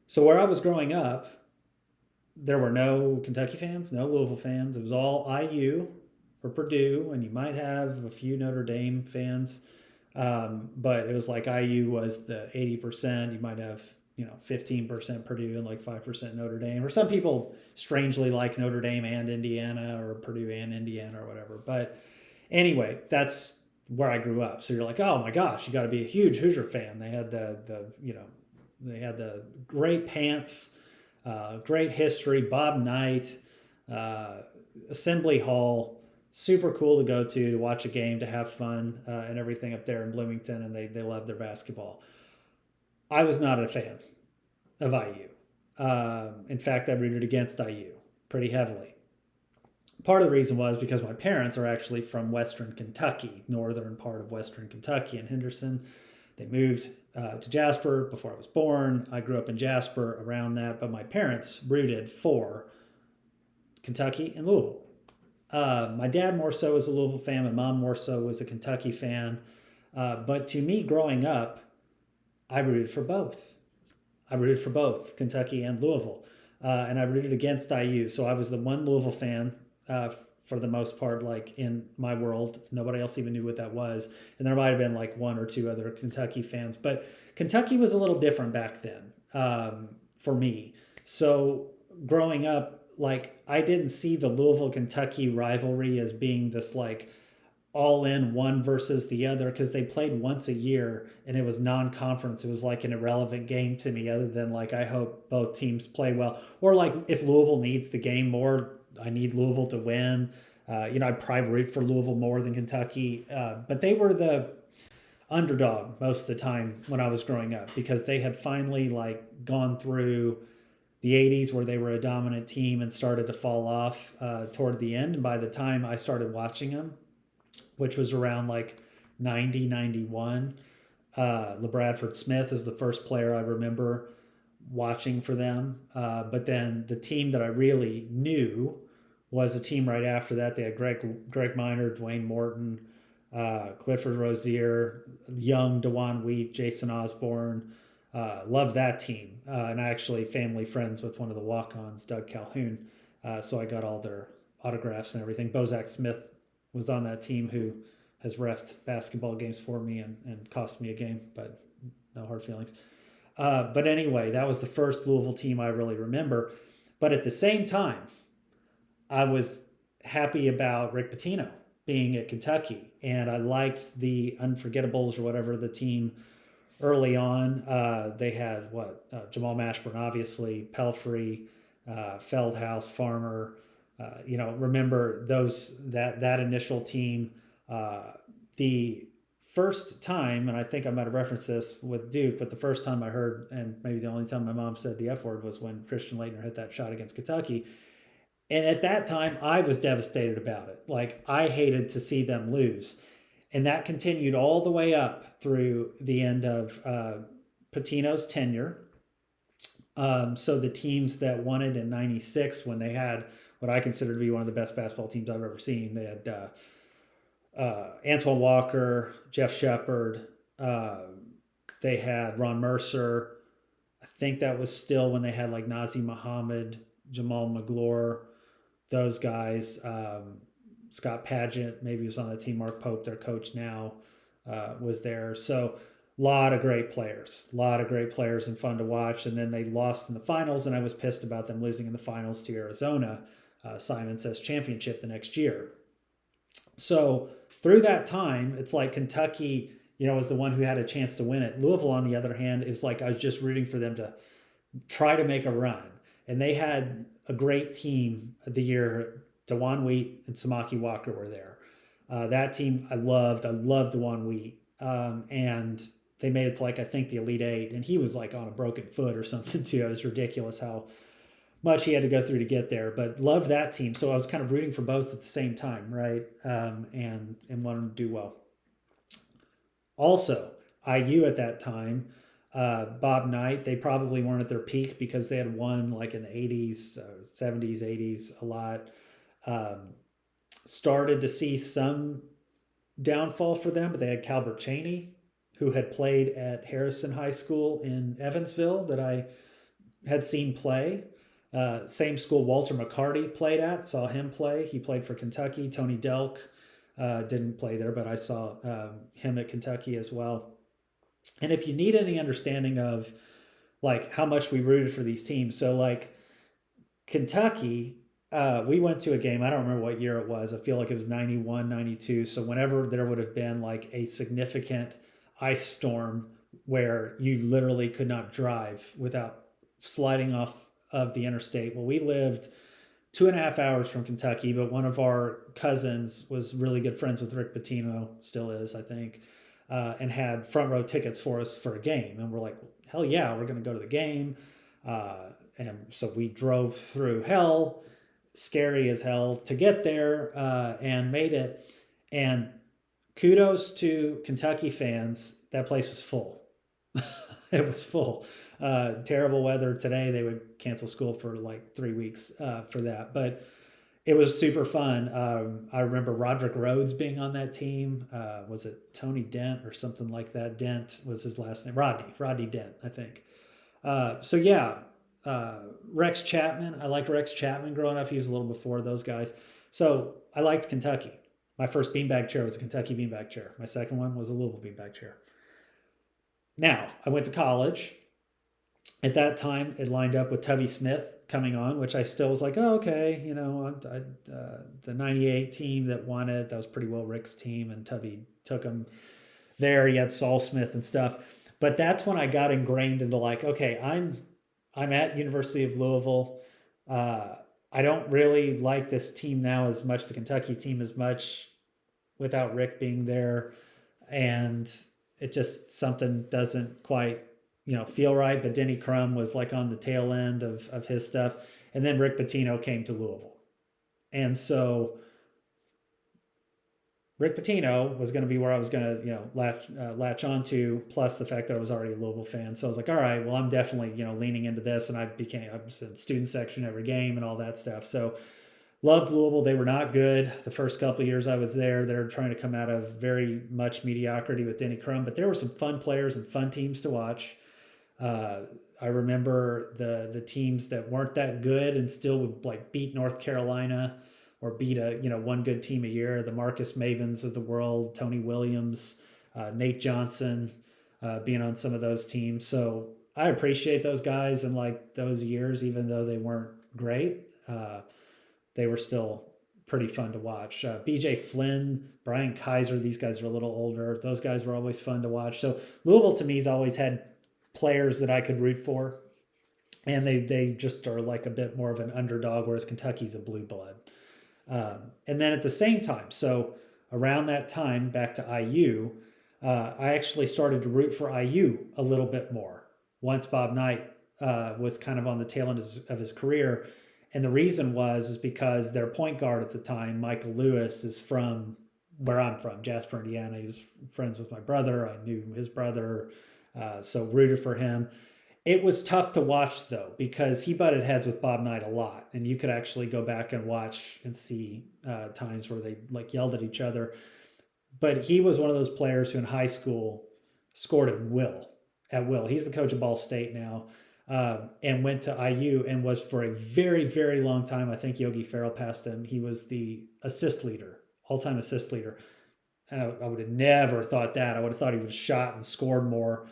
So where I was growing up, there were no Kentucky fans, no Louisville fans. It was all IU or Purdue, and you might have a few Notre Dame fans. But it was like IU was the 80%. You might have 15% Purdue and like 5% Notre Dame. Or some people strangely like Notre Dame and Indiana or Purdue and Indiana or whatever. But anyway, that's where I grew up. So you're like, oh my gosh, you got to be a huge Hoosier fan. They had They had the great pants, great history, Bob Knight, Assembly Hall, super cool to go to watch a game, to have fun and everything up there in Bloomington, and they love their basketball. I was not a fan of IU. In fact, I rooted against IU pretty heavily. Part of the reason was because my parents are actually from Western Kentucky, northern part of Western Kentucky in Henderson. They moved to Jasper before I was born. I grew up in Jasper around that, but my parents rooted for Kentucky and Louisville. My dad more so was a Louisville fan. My mom more so was a Kentucky fan. But to me, growing up, I rooted for both. I rooted for both Kentucky and Louisville. And I rooted against IU. So I was the one Louisville fan for the most part, like in my world. Nobody else even knew what that was. And there might have been like one or two other Kentucky fans. But Kentucky was a little different back then for me. So growing up, like I didn't see the Louisville-Kentucky rivalry as being this like all in one versus the other, because they played once a year and it was non-conference. It was like an irrelevant game to me, other than like I hope both teams play well. Or like if Louisville needs the game more, I need Louisville to win. I'd probably root for Louisville more than Kentucky. But they were underdog most of the time when I was growing up, because they had finally like gone through the 80s where they were a dominant team and started to fall off toward the end. And by the time I started watching them, which was around like 90, 91, LeBradford Smith is the first player I remember watching for them. But then the team that I really knew was a team right after that. They had Greg Minor, Dwayne Morton, Clifford Rozier, young DeJuan Wheat, Jason Osborne. Loved that team. And I actually family friends with one of the walk-ons, Doug Calhoun. So I got all their autographs and everything. Bozak Smith was on that team, who has refed basketball games for me and cost me a game, but no hard feelings. But anyway, that was the first Louisville team I really remember. But at the same time, I was happy about Rick Pitino being at Kentucky, and I liked the Unforgettables or whatever the team early on. They had Jamal Mashburn, obviously, Pelfrey, Feldhouse, Farmer. Remember that initial team. The first time, and I think I might have referenced this with Duke, but the first time I heard, and maybe the only time my mom said the F word, was when Christian Laettner hit that shot against Kentucky. And at that time, I was devastated about it. Like, I hated to see them lose. And that continued all the way up through the end of Pitino's tenure. So the teams that won it in '96, when they had what I consider to be one of the best basketball teams I've ever seen, they had Antoine Walker, Jeff Shepard. They had Ron Mercer. I think that was still when they had like Nazi Muhammad, Jamal Magloire, those guys. Scott Pageant maybe was on the team. Mark Pope, their coach now, was there. So a lot of great players and fun to watch. And then they lost in the finals, and I was pissed about them losing in the finals to Arizona. Simon Says championship the next year. So through that time, it's like Kentucky, was the one who had a chance to win it. Louisville, on the other hand, it was like I was just rooting for them to try to make a run. And they had a great team the year DeJuan Wheat and Samaki Walker were there. That team I loved. I loved DeJuan Wheat. And they made it to I think the Elite Eight. And he was like on a broken foot or something too. It was ridiculous how much he had to go through to get there, but loved that team. So I was kind of rooting for both at the same time, right? And wanted them to do well. Also, IU at that time, Bob Knight, they probably weren't at their peak because they had won like in the 80s, 70s, 80s a lot. Started to see some downfall for them, but they had Calbert Cheney, who had played at Harrison High School in Evansville that I had seen play. Same school Walter McCarty played at, saw him play. He played for Kentucky. Tony Delk didn't play there, but I saw him at Kentucky as well. And if you need any understanding of like how much we rooted for these teams, so like Kentucky, we went to a game, I don't remember what year it was. I feel like it was 91, 92. So whenever there would have been like a significant ice storm where you literally could not drive without sliding off of the interstate. Well, we lived 2.5 hours from Kentucky, but one of our cousins was really good friends with Rick Pitino, still is, I think, and had front row tickets for us for a game. And we're like, hell yeah, we're going to go to the game. And so we drove through hell, scary as hell, to get there and made it. And kudos to Kentucky fans, that place was full. It was full. Terrible weather today. They would cancel school for like 3 weeks for that. But it was super fun. I remember Roderick Rhodes being on that team. Was it Tony Dent or something like that? Dent was his last name. Rodney Dent, I think. So yeah, Rex Chapman. I liked Rex Chapman growing up. He was a little before those guys. So I liked Kentucky. My first beanbag chair was a Kentucky beanbag chair. My second one was a Louisville beanbag chair. Now, I went to college. At that time, it lined up with Tubby Smith coming on, which I still was like, oh, okay. The 98 team that won it, that was pretty well Rick's team, and Tubby took him there. He had Saul Smith and stuff. But that's when I got ingrained into like, okay, I'm at University of Louisville. I don't really like this team now as much, the Kentucky team as much, without Rick being there. And it just something doesn't quite feel right. But Denny Crum was like on the tail end of his stuff, and then Rick Pitino came to Louisville, and so Rick Pitino was going to be where I was going to, latch onto. Plus the fact that I was already a Louisville fan, so I was like, all right, well, I'm definitely, leaning into this, and I was in student section every game and all that stuff. So loved Louisville. They were not good the first couple of years I was there. They're trying to come out of very much mediocrity with Denny Crum, but there were some fun players and fun teams to watch. Uh, I remember the teams that weren't that good and still would like beat North Carolina or beat a one good team a year. The Marcus Mavens of the world, Tony Williams, Nate Johnson, being on some of those teams. So I appreciate those guys and like those years, even though they weren't great. They were still pretty fun to watch. BJ Flynn, Brian Kaiser, these guys are a little older. Those guys were always fun to watch. So Louisville to me has always had players that I could root for. And they just are like a bit more of an underdog, whereas Kentucky's a blue blood. And then at the same time, so around that time, back to IU, I actually started to root for IU a little bit more once Bob Knight was kind of on the tail end of his career. And the reason is because their point guard at the time, Michael Lewis, is from where I'm from, Jasper, Indiana. He was friends with my brother. I knew his brother, so rooted for him. It was tough to watch, though, because he butted heads with Bob Knight a lot. And you could actually go back and watch and see times where they like yelled at each other. But he was one of those players who in high school scored at will. He's the coach of Ball State now. And went to IU and was for a very, very long time. I think Yogi Ferrell passed him. He was the assist leader, all-time assist leader. And I would have never thought that. I would have thought he would have shot and scored more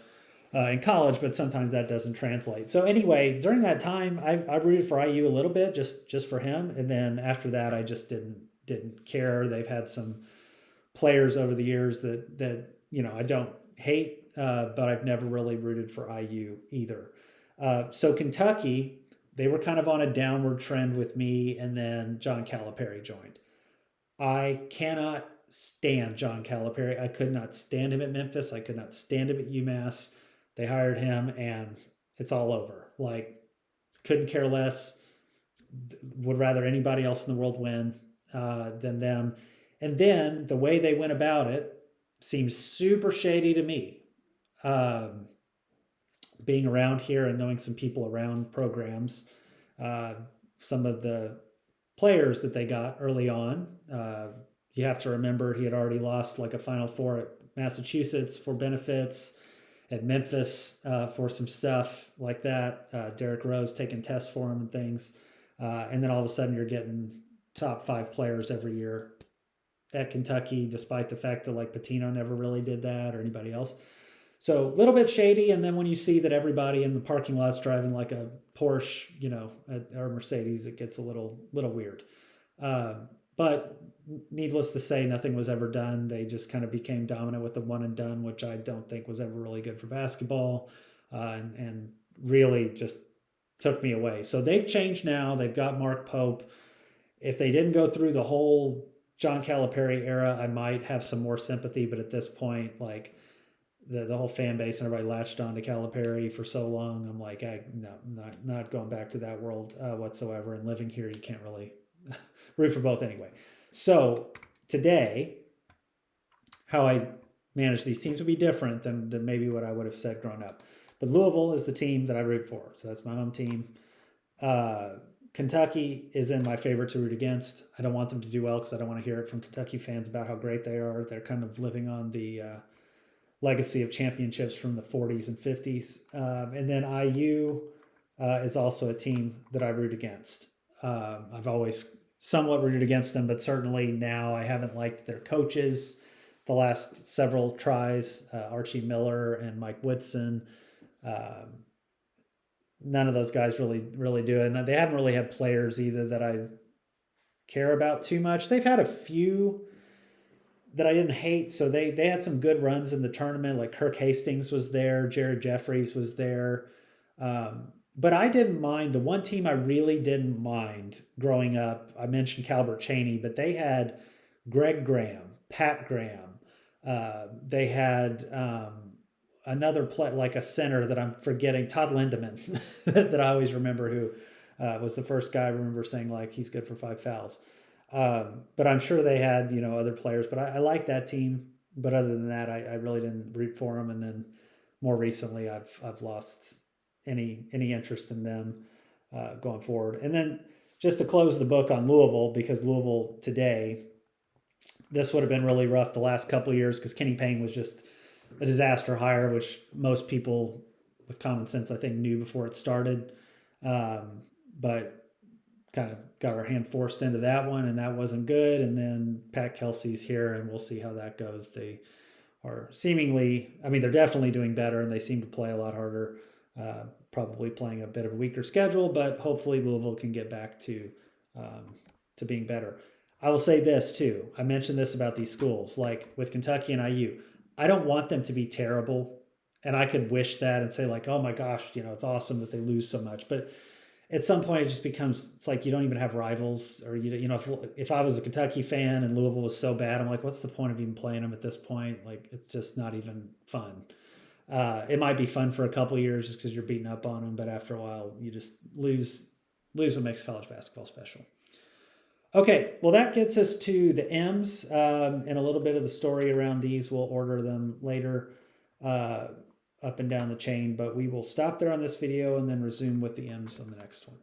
in college, but sometimes that doesn't translate. So anyway, during that time, I rooted for IU a little bit, just for him. And then after that, I just didn't care. They've had some players over the years that I don't hate, but I've never really rooted for IU either. So Kentucky, they were kind of on a downward trend with me, and then John Calipari joined. I cannot stand John Calipari. I could not stand him at Memphis. I could not stand him at UMass. They hired him, and it's all over. Like, couldn't care less. Would rather anybody else in the world win than them. And then the way they went about it seems super shady to me. Being around here and knowing some people around programs, some of the players that they got early on, you have to remember he had already lost like a Final Four at Massachusetts for benefits, at Memphis for some stuff like that. Derrick Rose taking tests for him and things. And then all of a sudden you're getting top 5 players every year at Kentucky, despite the fact that like Pitino never really did that or anybody else. So a little bit shady, and then when you see that everybody in the parking lot's driving like a Porsche, or Mercedes, it gets a little weird. But needless to say, nothing was ever done. They just kind of became dominant with the one and done, which I don't think was ever really good for basketball, and really just took me away. So they've changed now. They've got Mark Pope. If they didn't go through the whole John Calipari era, I might have some more sympathy. But at this point, like, the whole fan base and everybody latched on to Calipari for so long. I'm like, not going back to that world whatsoever. And living here, you can't really root for both anyway. So today, how I manage these teams would be different than maybe what I would have said growing up. But Louisville is the team that I root for. So that's my home team. Kentucky is in my favorite to root against. I don't want them to do well because I don't want to hear it from Kentucky fans about how great they are. They're kind of living on the legacy of championships from the 40s and 50s. And then IU is also a team that I root against. I've always somewhat rooted against them, but certainly now I haven't liked their coaches the last several tries, Archie Miller and Mike Woodson. None of those guys really do it. And they haven't really had players either that I care about too much. They've had a few that I didn't hate. So they had some good runs in the tournament. Like Kirk Hastings was there. Jared Jeffries was there. But I didn't mind. The one team I really didn't mind growing up, I mentioned Calbert Cheney, but they had Greg Graham, Pat Graham, They had another play, like a center that I'm forgetting, Todd Lindemann, that I always remember, who was the first guy I remember saying like he's good for 5 fouls. But I'm sure they had other players. But I like that team. But other than that, I really didn't root for them. And then more recently, I've lost any interest in them going forward. And then just to close the book on Louisville, because Louisville today, this would have been really rough the last couple of years because Kenny Payne was just a disaster hire, which most people with common sense, I think, knew before it started. But kind of got our hand forced into that one, and that wasn't good. And then Pat Kelsey's here, and we'll see how that goes. They are seemingly, I mean, they're definitely doing better, and they seem to play a lot harder. Probably playing a bit of a weaker schedule, but hopefully Louisville can get back to being better. I will say this too. I mentioned this about these schools, like with Kentucky and IU. I don't want them to be terrible, and I could wish that and say like, oh my gosh, it's awesome that they lose so much. But at some point, it just becomes, it's like you don't even have rivals, or if I was a Kentucky fan and Louisville was so bad, I'm like, what's the point of even playing them at this point? Like, it's just not even fun. It might be fun for a couple of years just because you're beating up on them, but after a while, you just lose what makes college basketball special. Okay, well, that gets us to the M's and a little bit of the story around these. We'll order them later up and down the chain, but we will stop there on this video and then resume with the M's on the next one.